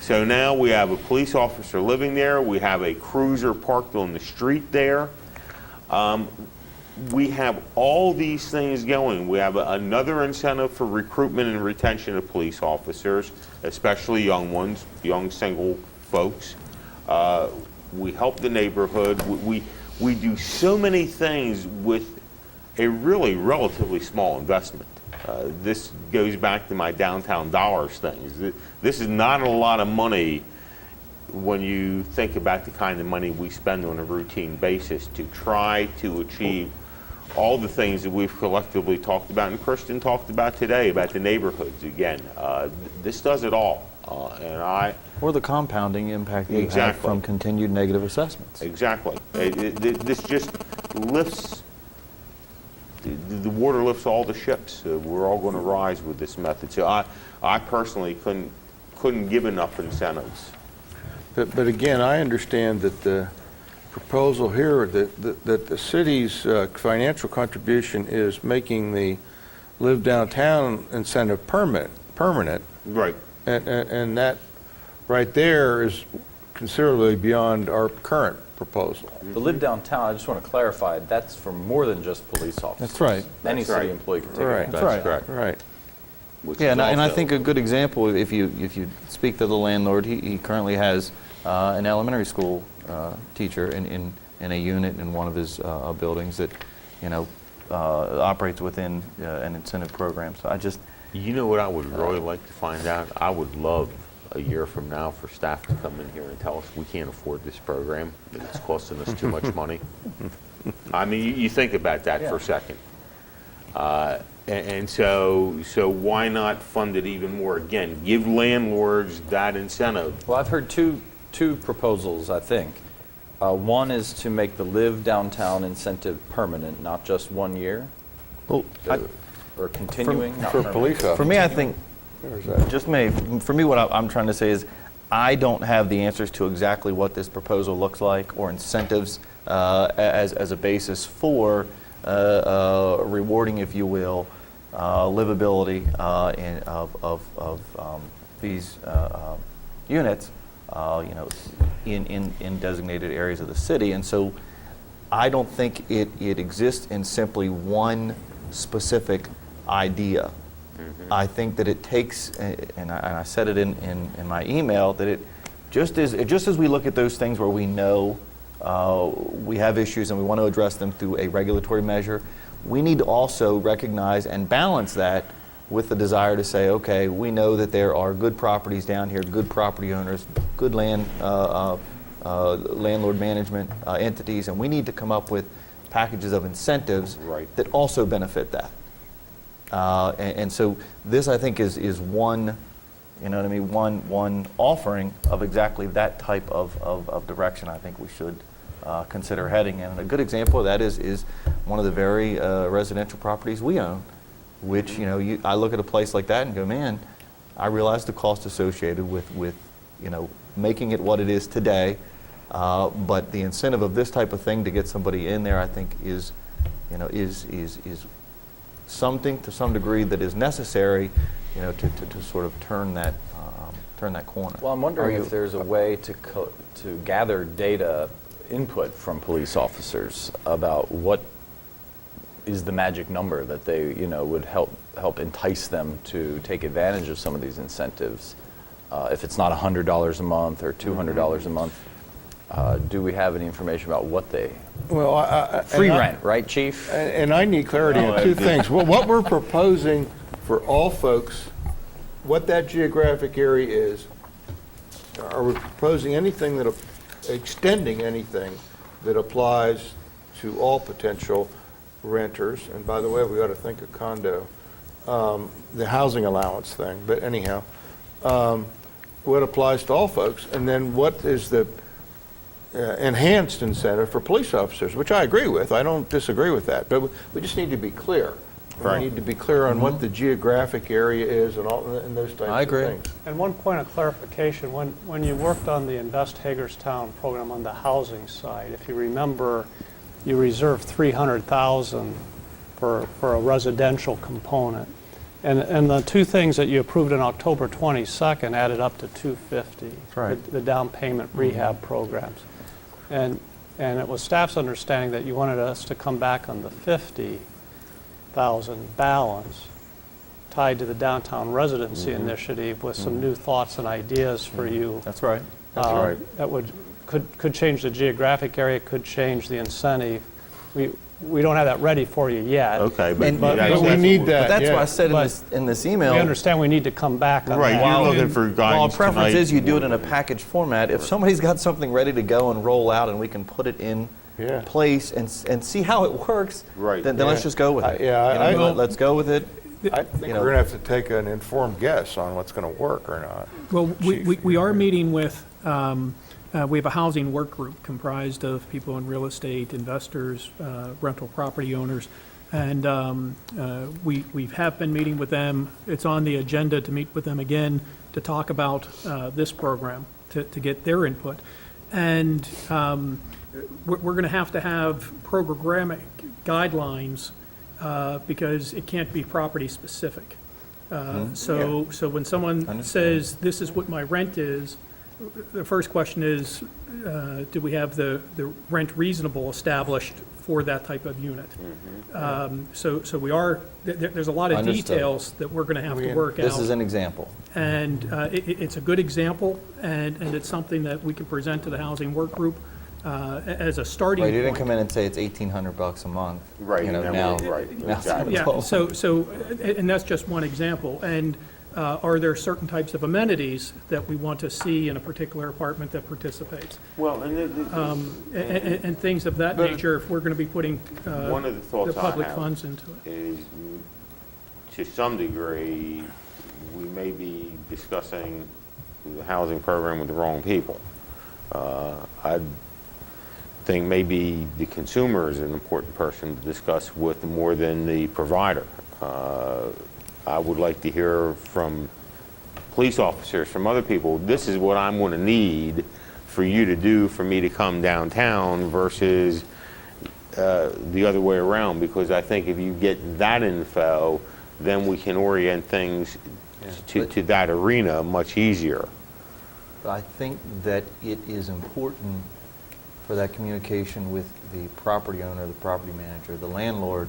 So now we have a police officer living there, we have a cruiser parked on the street there. We have all these things going. We have another incentive for recruitment and retention of police officers, especially young ones, young single folks. We help the neighborhood. We do so many things with a really relatively small investment. This goes back to my downtown dollars things. This is not a lot of money when you think about the kind of money we spend on a routine basis to try to achieve all the things that we've collectively talked about, and Kristen talked about today, about the neighborhoods again. This does it all. Or the compounding impact that you have Exactly. from continued negative assessments. Exactly. This just lifts, the water lifts all the ships. We're all going to rise with this method. So I personally couldn't give enough incentives. But again, I understand that the proposal here, that the city's financial contribution is making the Live Downtown incentive permanent. Right. And that right there is considerably beyond our current proposal. The Live Downtown, I just want to clarify, that's for more than just police officers. That's right. Any That's city right. employee can take Right. it. That's correct. Right. Yeah, and I think a good example, if you speak to the landlord, he currently has an elementary school teacher in a unit in one of his buildings that, operates within an incentive program. So You know what I would really like to find out? I would love a year from now for staff to come in here and tell us we can't afford this program, that it's costing us too much money. I mean, you think about that for a second. And so why not fund it even more? Again, give landlords that incentive. Well, I've heard two proposals, I think. One is to make the Live Downtown incentive permanent, not just 1 year. Well, or continuing, not for permanent. police officers. For me, I think, for me, what I'm trying to say is, I don't have the answers to exactly what this proposal looks like or incentives as a basis for rewarding, if you will, livability of these units, in designated areas of the city. And so I don't think it exists in simply one specific idea. I think that it takes, and I said it in my email, that it just as we look at those things where we know we have issues and we want to address them through a regulatory measure, we need to also recognize and balance that with the desire to say, okay, we know that there are good properties down here, good property owners, good landlord management entities, and we need to come up with packages of incentives that also benefit that. And so this, I think, is one, one offering of exactly that type of direction I think we should consider heading in. And a good example of that is one of the very residential properties we own, which, I look at a place like that and go, man, I realize the cost associated with making it what it is today, but the incentive of this type of thing to get somebody in there, I think, is something to some degree that is necessary, to sort of turn that corner. Well, I'm wondering if there's a way to gather data input from police officers about what is the magic number that they, would help entice them to take advantage of some of these incentives. If it's not $100 a month or $200 a month, do we have any information about what they? Well, free rent, right, Chief? And I need clarity on two things. Well, what we're proposing for all folks, what that geographic area is, are we proposing anything extending anything that applies to all potential renters? And by the way, we ought to think of condo, the housing allowance thing, but anyhow, what applies to all folks? And then what is the enhanced incentive for police officers, which I agree with. I don't disagree with that, but we just need to be clear. We need to be clear on what the geographic area is and all, and those types I of agree. things. And one point of clarification, when you worked on the Invest Hagerstown program on the housing side, if you remember, you reserved $300,000 for a residential component. And the two things that you approved on October 22nd added up to $250. right. The down payment rehab programs. And it was staff's understanding that you wanted us to come back on the $50,000 balance tied to the downtown residency initiative with some new thoughts and ideas for you. That's right. That's right. That could change the geographic area, could change the incentive. We don't have that ready for you yet. Okay, but But we need that, But that's yeah. why I said in this email. We understand we need to come back on Right, that. you're looking for Well, guidance our preference tonight. is you do it in a package format. If somebody's got something ready to go and roll out and we can put it in Yeah. place and see how it works, Right. then let's just go with it. Let's go with it. I think we're going to have to take an informed guess on what's going to work or not. Well, we are meeting with, we have a housing work group comprised of people in real estate, investors, rental property owners, and we have been meeting with them. It's on the agenda to meet with them again to talk about this program, to get their input. And we're going to have programmatic guidelines because it can't be property specific. So when someone says, this is what my rent is, the first question is, do we have the rent reasonable established for that type of unit? So we are, there's a lot of Understood. details that we're going to have to work out. This is an example. And it's a good example, and it's something that we can present to the housing work group as a starting Right, point. you didn't come in and say it's $1,800 a month. Right, You know, and now, then right, now it's exactly. Yeah, 12. so, and that's just one example. And are there certain types of amenities that we want to see in a particular apartment that participates? Well, And things of that nature, if we're going to be putting one of the thoughts the public I have funds into it. is, to some degree, we may be discussing the housing program with the wrong people. I think maybe the consumer is an important person to discuss with more than the provider. I would like to hear from police officers, from other people, this is what I'm going to need for you to do for me to come downtown versus the other way around, because I think if you get that info, then we can orient things to that arena much easier. I think that it is important for that communication with the property owner, the property manager, the landlord,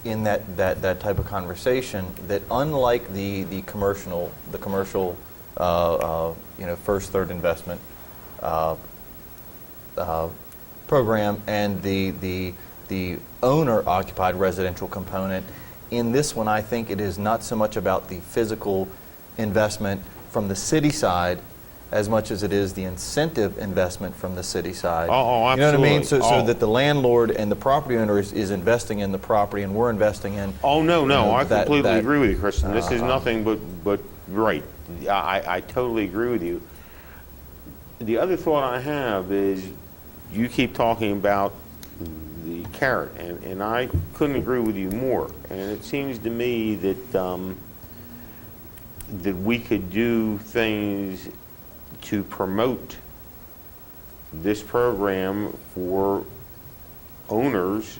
in that type of conversation, that unlike the commercial first, third investment program and the owner-occupied residential component, in this one, I think it is not so much about the physical investment from the city side as much as it is the incentive investment from the city side. Oh, You know what I mean? absolutely. So that the landlord and the property owner is investing in the property, and we're investing in. Oh, no, I that- completely that- agree with you, Kristen. This is nothing but right. I totally agree with you. The other thought I have is, you keep talking about the carrot, and I couldn't agree with you more. And it seems to me that that we could do things to promote this program for owners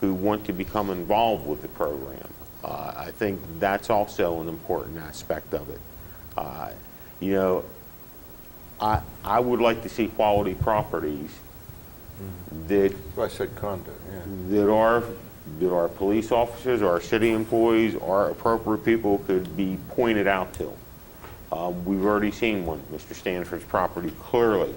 who want to become involved with the program. I think that's also an important aspect of it. You know, I would like to see quality properties that I said condo, that our police officers, our city employees, our appropriate people could be pointed out to. We've already seen one. Mr. Stanford's property clearly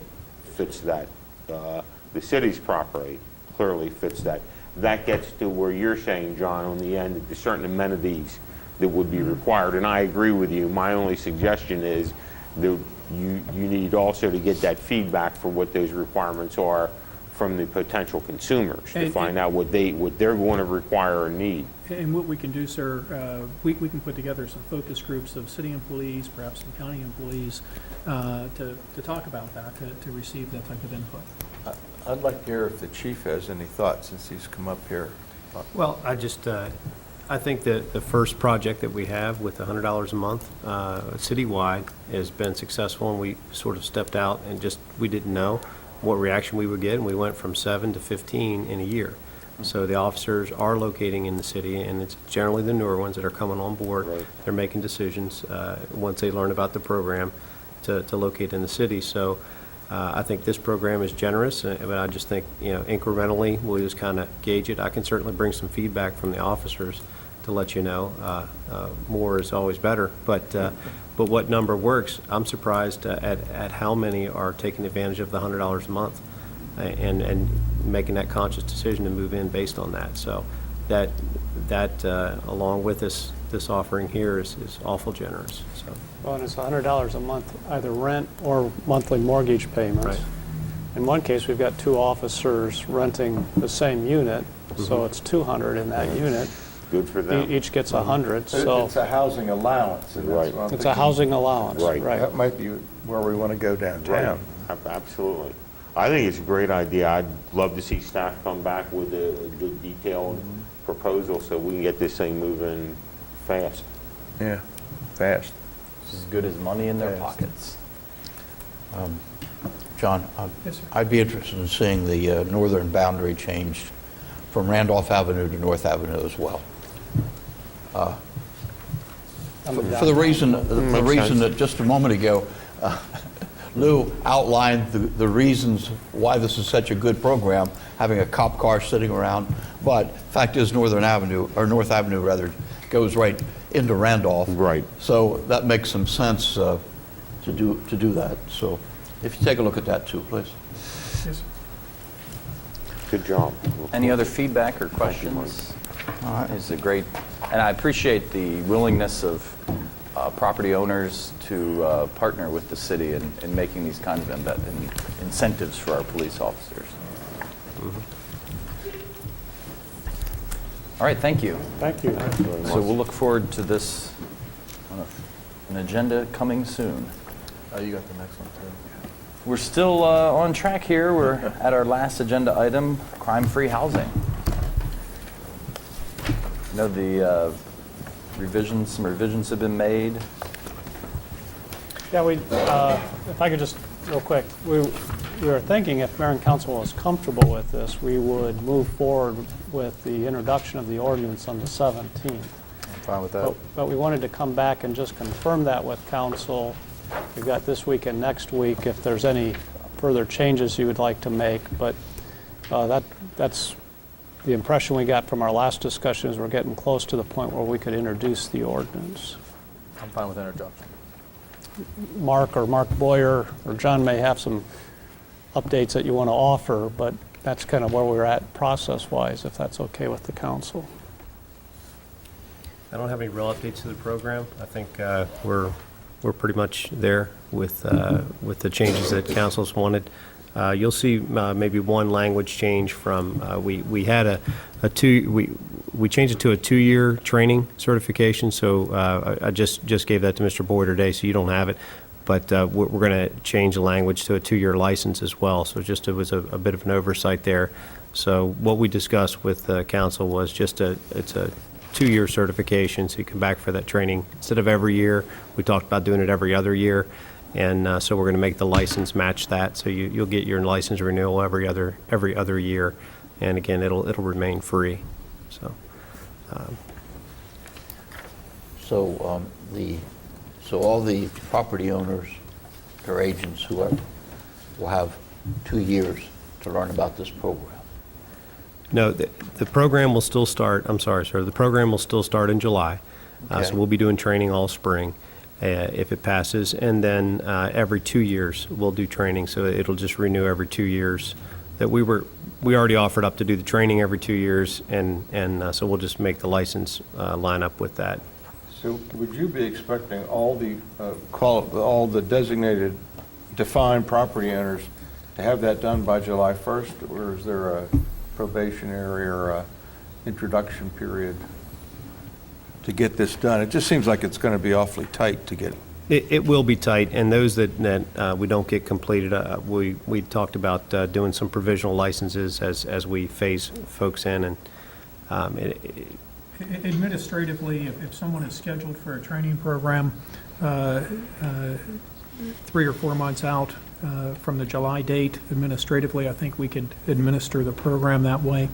fits that. The city's property clearly fits that. That gets to where you're saying, John, on the end, that there's certain amenities that would be required, and I agree with you. My only suggestion is that you need also to get that feedback for what those requirements are from the potential consumers, to find out what they're going to require or need. And what we can do, sir, we can put together some focus groups of city employees, perhaps some county employees, to talk about that, to receive that type of input. I'd like to hear if the chief has any thoughts, since he's come up here. Well, I just, I think that the first project that we have with $100 a month citywide has been successful, and we sort of stepped out and we didn't know what reaction we would get, and we went from 7 to 15 in a year. So the officers are locating in the city, and it's generally the newer ones that are coming on board. Right. They're making decisions once they learn about the program to locate in the city. So I think this program is generous, but I just think, incrementally, we'll just kind of gauge it. I can certainly bring some feedback from the officers to let you know. More is always better, but what number works? I'm surprised at how many are taking advantage of the $100 a month and making that conscious decision to move in based on that. So that along with this offering here is awful generous. So. Well, and it's $100 a month, either rent or monthly mortgage payments. Right. In one case, we've got 2 officers renting the same unit, so it's 200 in that unit. Good for them. Each gets 100, so It's a housing allowance. And Right. that's what I'm it's a thinking. housing allowance, Right. right? That might be where we want to go downtown. Absolutely. I think it's a great idea. I'd love to see staff come back with a good detailed proposal so we can get this thing moving fast. Yeah, fast. It's as good as money in their Yes. pockets. John, Yes, sir. I'd be interested in seeing the northern boundary changed from Randolph Avenue to North Avenue as well. For the reason that just a moment ago, Lou outlined the reasons why this is such a good program, having a cop car sitting around. But fact is, North Avenue rather, goes right into Randolph. Right. So that makes some sense to do that. So if you take a look at that too, please. Yes, sir. Good job. Any other feedback or questions? It's a great, and I appreciate the willingness of property owners to partner with the city in making these kinds of incentives for our police officers. All right, thank you. Thank you. So we'll look forward to this, an agenda coming soon. Oh, you got the next one too. We're still on track here. We're at our last agenda item, crime-free housing. I know the some revisions have been made. Yeah, if I could just, real quick, we were thinking if Mayor and Council was comfortable with this, we would move forward with the introduction of the ordinance on the 17th. I'm fine with that. But we wanted to come back and just confirm that with Council. We've got this week and next week if there's any further changes you would like to make. But that's the impression we got from our last discussion is we're getting close to the point where we could introduce the ordinance. I'm fine with introduction. Mark Boyer or John may have some updates that you want to offer, but that's kind of where we're at process-wise, if that's okay with the council. I don't have any real updates to the program. I think we're pretty much there with the changes that council's wanted. You'll see maybe one language change from we had we changed it to a 2-year training certification. So I just gave that to Mr. Boyd today, so you don't have it. But we're going to change the language to a 2-year license as well. So it was a bit of an oversight there. So what we discussed with council was it's a 2-year certification, so you come back for that training instead of every year. We talked about doing it every other year. And so we're going to make the license match that, so you'll get your license renewal every other year, and again it'll remain free. So, So all the property owners or agents, whoever, will have 2 years to learn about this program. no, the program will still start. I'm sorry, sir. The program will still start in July, Okay. so we'll be doing training all spring. If it passes, and then every 2 years we'll do training, so it'll just renew every 2 years. That we already offered up to do the training every 2 years, and so we'll just make the license line up with that. So would you be expecting all the designated, defined property owners to have that done by July 1st, or is there a probationary or a introduction period to get this done? It just seems like it's going to be awfully tight to get. It will be tight, and those that we don't get completed, we talked about doing some provisional licenses as we phase folks in, and Administratively, if someone is scheduled for a training program 3 or 4 months out from the July date, administratively, I think we could administer the program that way.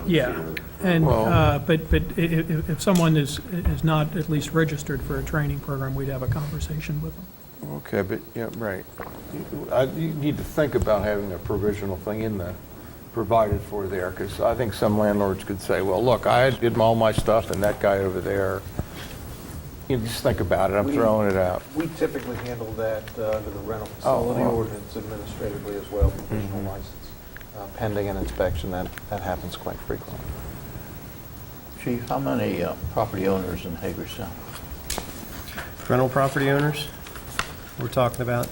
Yeah, and, but if someone is not at least registered for a training program, we'd have a conversation with them. Okay, but, yeah, right. You need to think about having a provisional thing in the, provided for there, because I think some landlords could say, well, look, I did all my stuff, and that guy over there, you just think about it, I'm throwing it out. We typically handle that under the rental facility ordinance administratively as well, provisional license. Pending an inspection, that happens quite frequently. Chief, how many property owners in Hagerstown? Rental property owners, we're talking about,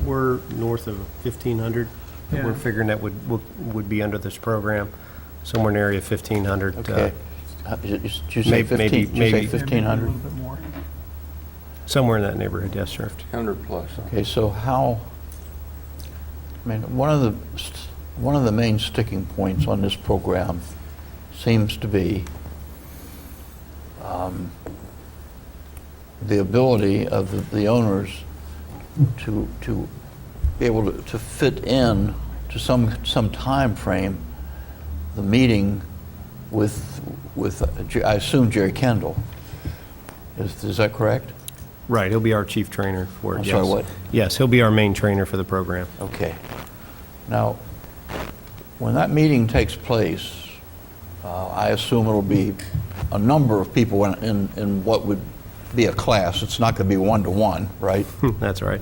we're north of 1,500. Yeah. We're figuring that would be under this program, somewhere in the area of 1,500. Okay. Did you say 15? Did you say 1,500? A little bit more. Somewhere in that neighborhood, yes, sir. 100 plus. Okay, so how, I mean, one of the main sticking points on this program seems to be the ability of the owners to be able to fit in to some time frame the meeting with I assume Jerry Kendall. Is that correct? Right, he'll be our chief trainer for it, I'm yes. sorry, what? Yes, he'll be our main trainer for the program. Okay. Now, when that meeting takes place, I assume it'll be a number of people in what would be a class. It's not going to be one-to-one, right? That's right.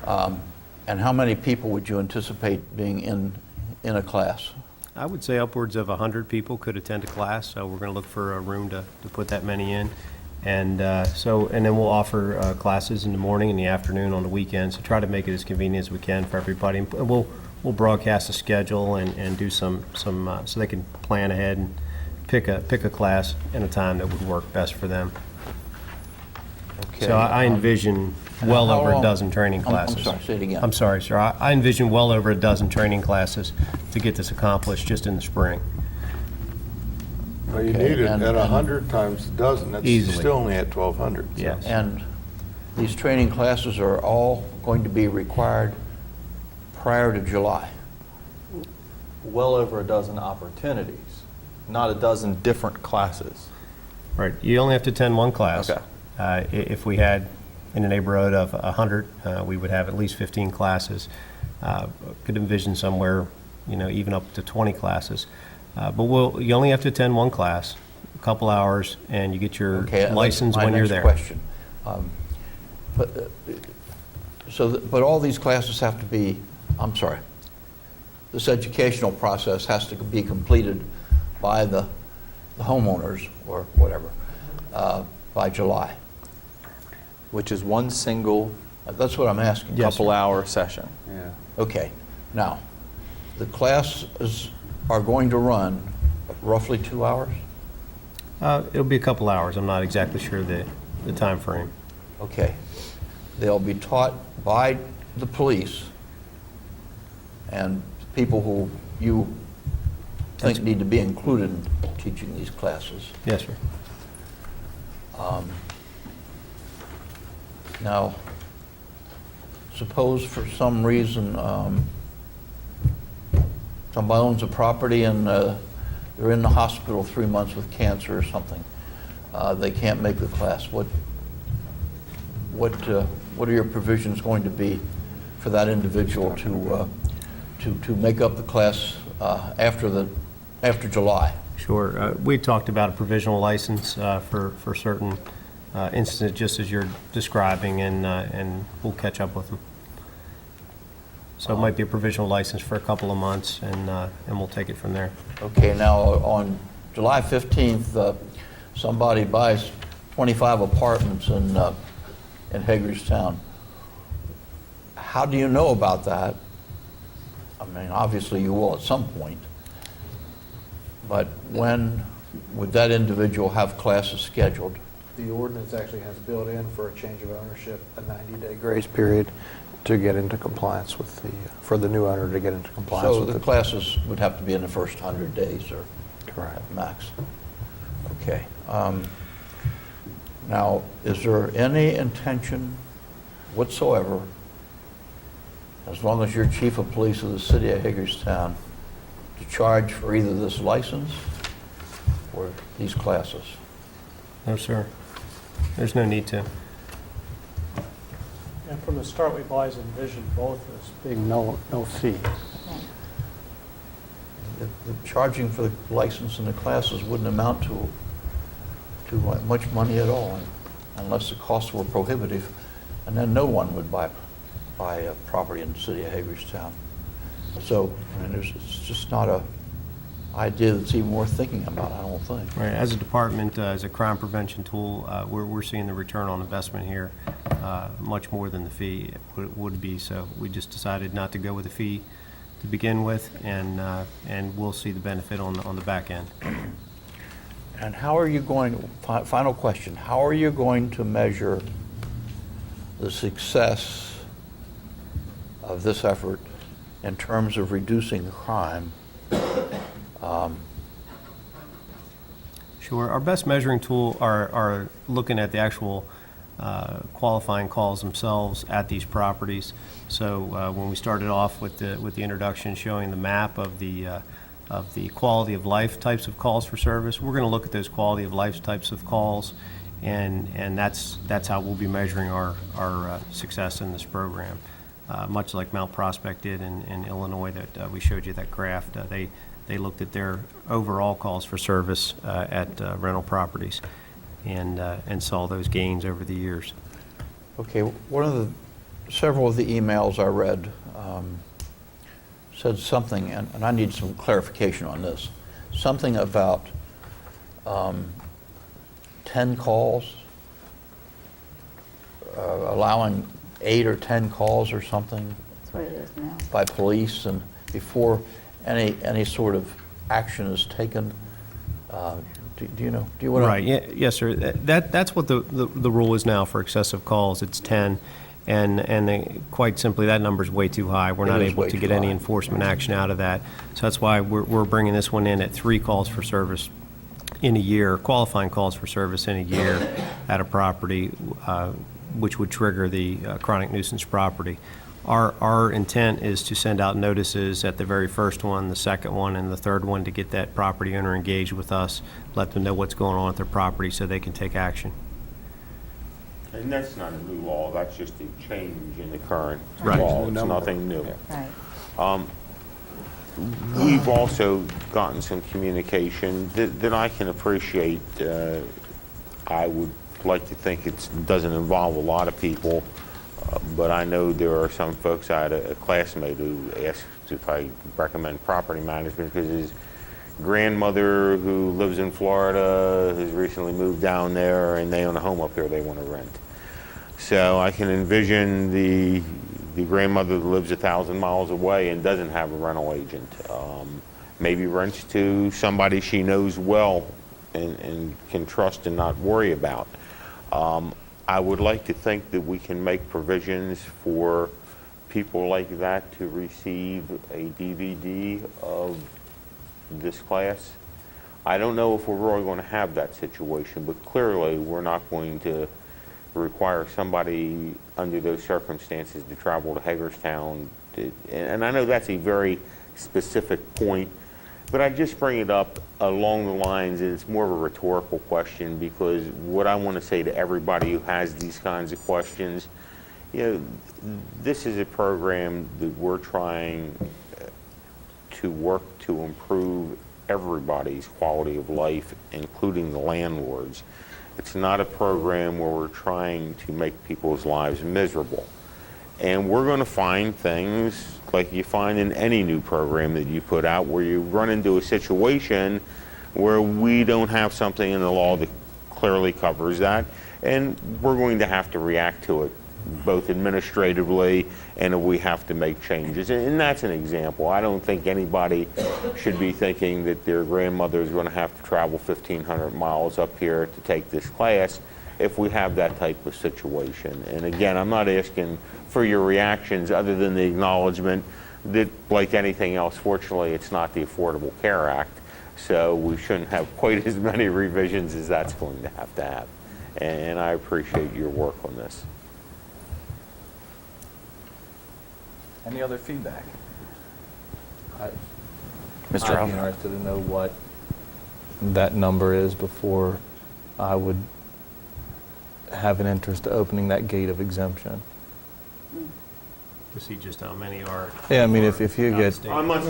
And how many people would you anticipate being in a class? I would say upwards of 100 people could attend a class, so we're going to look for a room to put that many in. And and then we'll offer classes in the morning and the afternoon on the weekends to try to make it as convenient as we can for everybody. And we'll broadcast a schedule and do some so they can plan ahead and pick a class and a time that would work best for them. Okay. So I envision well how over a long- dozen training I'm classes. sorry, say it again. I'm sorry, sir. I envision well over a dozen training classes to get this accomplished just in the spring. Well, you Okay, need it and- at 100 times a dozen, that's Easily. still only at 1,200. so. Yes. And these training classes are all going to be required prior to July. Well over a dozen opportunities, not a dozen different classes. Right. You only have to attend one class. Okay. If we had in the neighborhood of 100, we would have at least 15 classes. Could envision somewhere, even up to 20 classes. But you only have to attend one class, a couple hours, and you get your Okay, license that's when my you're next there. question. But all these classes have to be, I'm sorry, this educational process has to be completed by the homeowners or whatever by July. Which is one single That's what I'm asking. couple-hour session. Yeah. Okay. Now, the classes are going to run roughly 2 hours? It'll be a couple hours. I'm not exactly sure the time frame. Okay. They'll be taught by the police and people who you think need to be included in teaching these classes. Yes, sir. Now, suppose for some reason somebody owns a property and they're in the hospital 3 months with cancer or something. They can't make the class. What are your provisions going to be for that individual to make up the class after July? Sure. We talked about a provisional license for certain instances, just as you're describing, and we'll catch up with them. So it might be a provisional license for a couple of months, and we'll take it from there. Okay, now on July 15th, somebody buys 25 apartments in Hagerstown. How do you know about that? I mean, obviously you will at some point. But when would that individual have classes scheduled? The ordinance actually has built in for a change of ownership a 90-day grace period to get into compliance with for the new owner to get into compliance So with the classes would have to be in the first 100 days or Correct. at max. Okay. Now, is there any intention whatsoever, as long as you're chief of police of the city of Hagerstown, to charge for either this license or these classes? No, sir. There's no need to. And from the start, we've always envisioned both as being no fee. The charging for the license and the classes wouldn't amount to much money at all, unless the costs were prohibitive, and then no one would buy a property in the city of Hagerstown. So, I mean, it's just not a idea that's even worth thinking about, I don't think. Right. As a department, as a crime prevention tool, we're seeing the return on investment here much more than the fee would be. So we just decided not to go with a fee to begin with, and we'll see the benefit on the back end. And how are you going, final question, how are you going to measure the success of this effort in terms of reducing crime? Sure. Our best measuring tool are looking at the actual qualifying calls themselves at these properties. So when we started off with the introduction showing the map of the quality of life types of calls for service, we're going to look at those quality of life types of calls, and that's how we'll be measuring our success in this program. Much like Mount Prospect did in Illinois that we showed you that graph. They looked at their overall calls for service at rental properties and saw those gains over the years. Okay, several of the emails I read said something, and I need some clarification on this, something about 10 calls, allowing 8 or 10 calls or something. That's what it is now. By police, and before any sort of action is taken. Do you know? Do you want to? Right. Yes, sir. That's what the rule is now for excessive calls. It's 10, and quite simply, that number is way too high. We're not able to get any enforcement action out of that. So that's why we're bringing this one in at 3 calls for service in a year, qualifying calls for service in a year at a property, which would trigger the chronic nuisance property. Our intent is to send out notices at the very first one, the second one, and the third one to get that property owner engaged with us, let them know what's going on with their property so they can take action. And that's not a new law, that's just a change in the current Right. law. It's nothing new. Right. We've also gotten some communication that I can appreciate. I would like to think it doesn't involve a lot of people, but I know there are some folks. I had a classmate who asked if I recommend property management because his grandmother, who lives in Florida, has recently moved down there, and they own a home up here they want to rent. So I can envision the grandmother that lives 1,000 miles away and doesn't have a rental agent. Maybe rents to somebody she knows well and can trust and not worry about. I would like to think that we can make provisions for people like that to receive a DVD of this class. I don't know if we're really going to have that situation, but clearly we're not going to require somebody under those circumstances to travel to Hagerstown. And I know that's a very specific point, but I just bring it up along the lines, and it's more of a rhetorical question, because what I want to say to everybody who has these kinds of questions, this is a program that we're trying to work to improve everybody's quality of life, including the landlords. It's not a program where we're trying to make people's lives miserable. And we're going to find things like you find in any new program that you put out, where you run into a situation where we don't have something in the law that clearly covers that, and we're going to have to react to it, both administratively and if we have to make changes. And that's an example. I don't think anybody should be thinking that their grandmother is going to have to travel 1,500 miles up here to take this class. if we have that type of situation. And again, I'm not asking for your reactions other than the acknowledgement that, like anything else, fortunately, it's not the Affordable Care Act, so we shouldn't have quite as many revisions as that's going to have. And I appreciate your work on this. Any other feedback? Mr. I'd be interested to know what that number is before I would have an interest to opening that gate of exemption. To see just how many are. Yeah, I mean, if you get, I'm not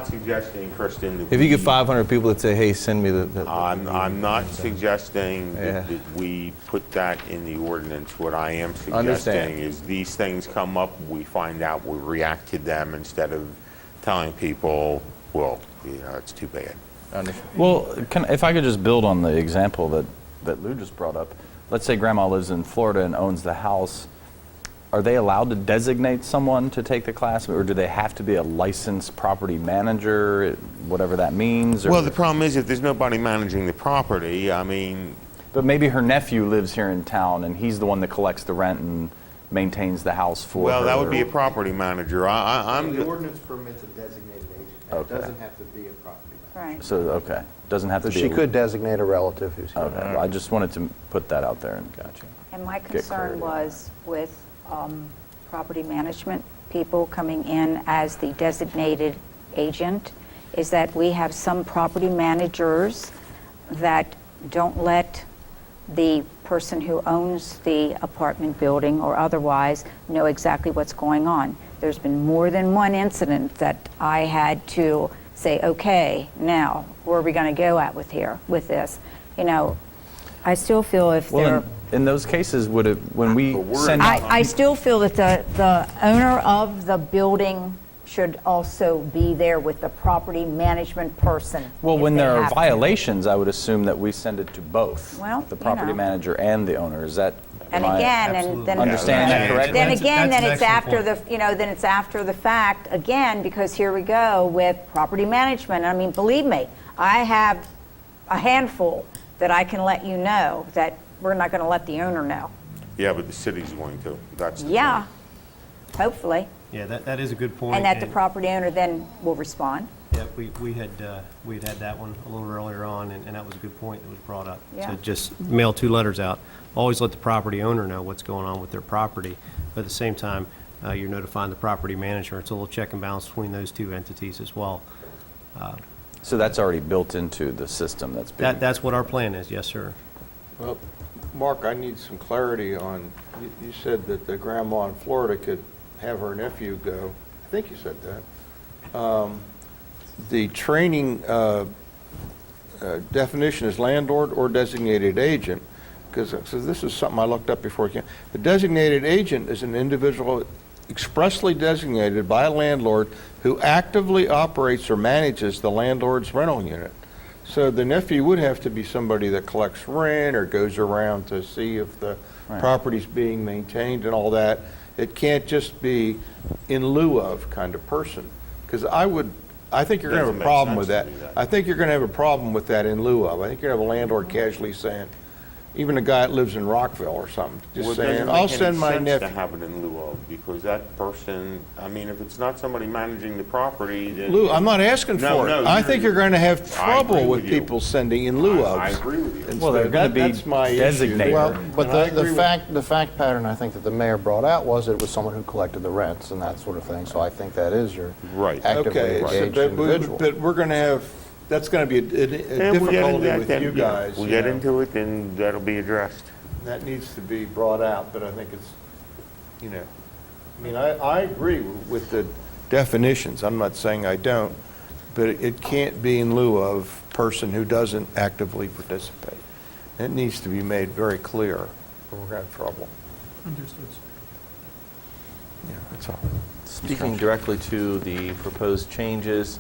suggesting, Kristen, that if you get 500 people that say, hey, send me the I'm not suggesting that we put that in the ordinance. What I am suggesting is these things come up, we find out, we react to them instead of telling people, well, it's too bad. Well, if I could just build on the example that Lou just brought up. Let's say grandma lives in Florida and owns the house. Are they allowed to designate someone to take the class, or do they have to be a licensed property manager, whatever that means? Or Well, the problem is if there's nobody managing the property, I mean... But maybe her nephew lives here in town, and he's the one that collects the rent and maintains the house for her. Well, that would be a property manager. The ordinance permits a designated agent. Okay. It doesn't have to be a property manager. Right. So, okay, doesn't have to be. She could designate a relative who's here. Okay, well, I just wanted to put that out there and gotcha. And my Get concern clarity. was with property management people coming in as the designated agent, is that we have some property managers that don't let the person who owns the apartment building or otherwise know exactly what's going on. There's been more than one incident that I had to say, okay, now, where are we going to go at with this? I still feel if they're... Well, in those cases, would it, when we send... I still feel that the owner of the building should also be there with the property management person. Well, if when they there are have to. violations, I would assume that we send it to both. Well, the property manager and the owner. Is that... And am I again, and then understand that correctly? Then again, That's then an it's excellent after point. then it's after the fact again, because here we go with property management. I mean, believe me, I have a handful that I can let you know that we're not going to let the owner know. Yeah, but the city's going to. That's the Yeah, hopefully, Yeah, that is a good point. and that the property owner then will respond. Yeah, we had that one a little earlier on, and that was a good point that was brought up. Yeah. To just mail 2 letters out. Always let the property owner know what's going on with their property, but at the same time, you're notifying the property manager. It's a little check and balance between those 2 entities as well. So that's already built into the system that's being... That's what our plan is, yes, sir. Well, Mark, I need some clarity on, you said that the grandma in Florida could have her nephew go. I think you said that. The training definition is landlord or designated agent, because this is something I looked up before. The designated agent is an individual expressly designated by a landlord who actively operates or manages the landlord's rental unit. So the nephew would have to be somebody that collects rent or goes around to see if the property's being maintained and all that. It can't just be in lieu of kind of person. Because I think you're going to have a problem with that. I think you're going to have a problem with that in lieu of. I think you're going to have a landlord casually saying, even a guy that lives in Rockville or something, just saying, I'll send my nephew. to have it in lieu of, because that person, I mean, if it's not somebody managing the property, then... Lou, I'm not asking for it. I think you're going to have I agree trouble with with you. people sending in lieu of. I agree with you. Well, they're going to be That's my issue. designated. Well, but And I the agree with- the fact pattern I think that the mayor brought out was it was someone who collected the rents and that sort of thing. So I think that is your Right. actively Okay, engaged so, individual. but we're going to have, that's going to be a difficulty with you guys. We get into it, then that'll be addressed. That needs to be brought out, but I think it's, I mean, I agree with the definitions. I'm not saying I don't, but it can't be in lieu of person who doesn't actively participate. It needs to be made very clear, or we're going to have trouble. Understood. Yeah, that's all. Speaking directly to the proposed changes,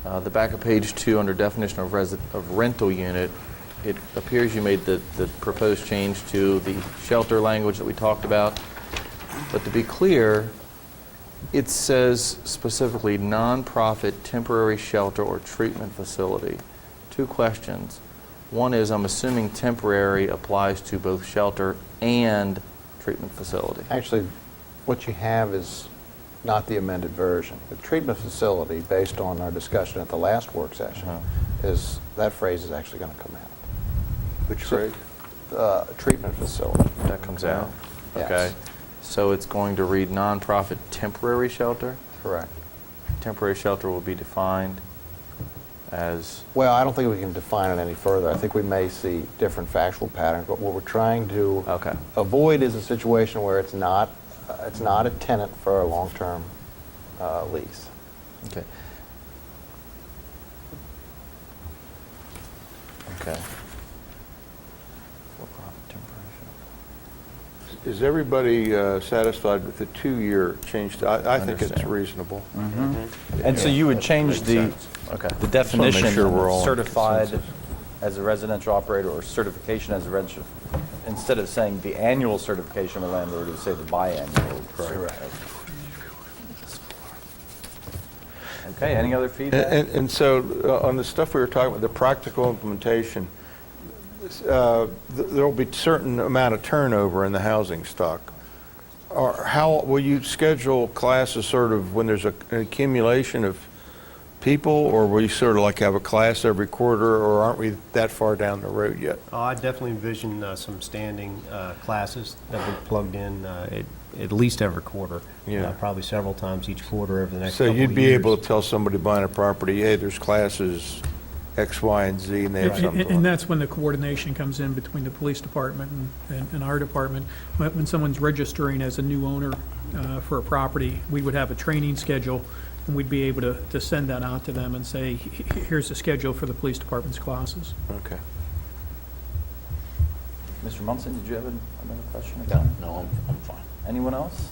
the back of page 2 under definition of rental unit, it appears you made the proposed change to the shelter language that we talked about. But to be clear, it says specifically nonprofit temporary shelter or treatment facility. 2 questions. One is, I'm assuming temporary applies to both shelter and treatment facility. Actually, what you have is not the amended version. The treatment facility, based on our discussion at the last work session, is, that phrase is actually going to come out. Which phrase? Treatment facility. That comes out. Yes. Okay. So it's going to read nonprofit temporary shelter? Correct. Temporary shelter will be defined as? Well, I don't think we can define it any further. I think we may see different factual patterns, but what we're trying to avoid is a situation where it's not a tenant for a long-term lease. Okay. Okay. Is everybody satisfied with the 2-year change? I think it's Understand. reasonable. And so you would change the definition, sure we're all in certified consensus. as a residential operator or certification as a residential, instead of saying the annual certification of a landlord, to say the biannual. Correct. Okay, any other feedback? And so on the stuff we were talking about, the practical implementation, there'll be certain amount of turnover in the housing stock. Or how will you schedule classes sort of when there's an accumulation of people, or will you sort of like have a class every quarter, or aren't we that far down the road yet? I definitely envision some standing classes that we plugged in at least every quarter. Yeah. Probably several times each quarter over the next So couple you'd of be years. able to tell somebody buying a property, hey, there's classes X, Y, and Z, and they have something. And that's when the coordination comes in between the police department and our department. When someone's registering as a new owner for a property, we would have a training schedule, and we'd be able to send that out to them and say, here's the schedule for the police department's classes. Okay. Mr. Munson, did you have another question? No, I'm fine. Anyone else?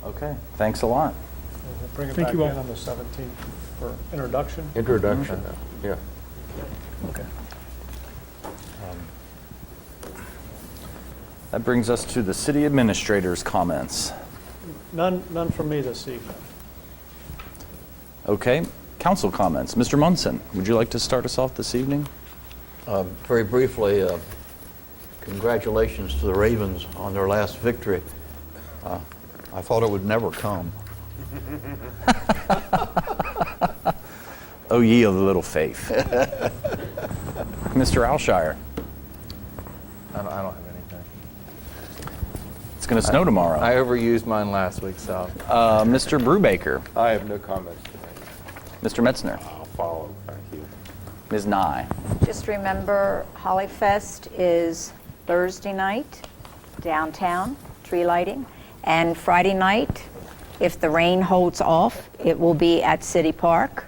Okay, thanks a lot. We'll bring it Thank back you all. in on the 17th for introduction. Introduction, yeah. Okay. That brings us to the city administrator's comments. None from me this evening. Okay, council comments. Mr. Munson, would you like to start us off this evening? Very briefly, congratulations to the Ravens on their last victory. I thought it would never come. Oh, ye of little faith. Mr. Alshire, I don't have anything. it's going to snow tomorrow. I overused mine last week, so. Mr. Brubaker, I have no comments to make. Mr. Metzner, I'll follow, thank you. Ms. Nye. Just remember, Holly Fest is Thursday night, downtown, tree lighting, and Friday night, if the rain holds off, it will be at City Park.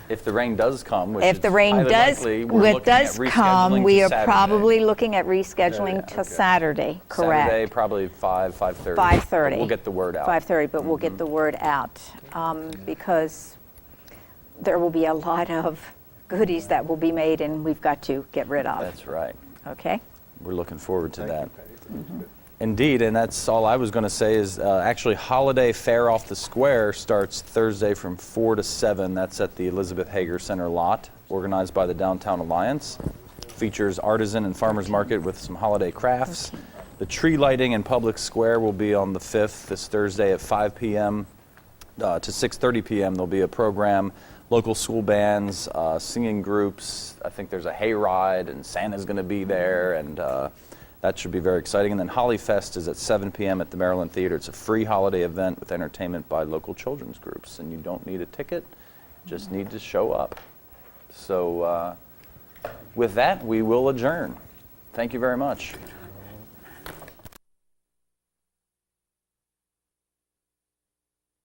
If the rain does come, which If is the rain highly does, likely, we're looking at come, rescheduling we to are Saturday. probably looking at rescheduling to Saturday, correct? Saturday, probably 5:30. 5:30. We'll get the word out. 5:30, but we'll get the word out, because there will be a lot of goodies that will be made and we've got to get rid of, That's right. okay? We're looking forward to that. Indeed, and that's all I was going to say is actually Holiday Fair off the Square starts Thursday from 4 to 7. That's at the Elizabeth Hager Center lot, organized by the Downtown Alliance. Features artisan and farmers market with some holiday crafts. The tree lighting in Public Square will be on the 5th, this Thursday at 5 p.m. To 6:30 p.m. There'll be a program, local school bands, singing groups. I think there's a hayride and Santa's going to be there, and that should be very exciting. And then Holly Fest is at 7 p.m. at the Maryland Theater. It's a free holiday event with entertainment by local children's groups, and you don't need a ticket, just need to show up. So with that, we will adjourn. Thank you very much.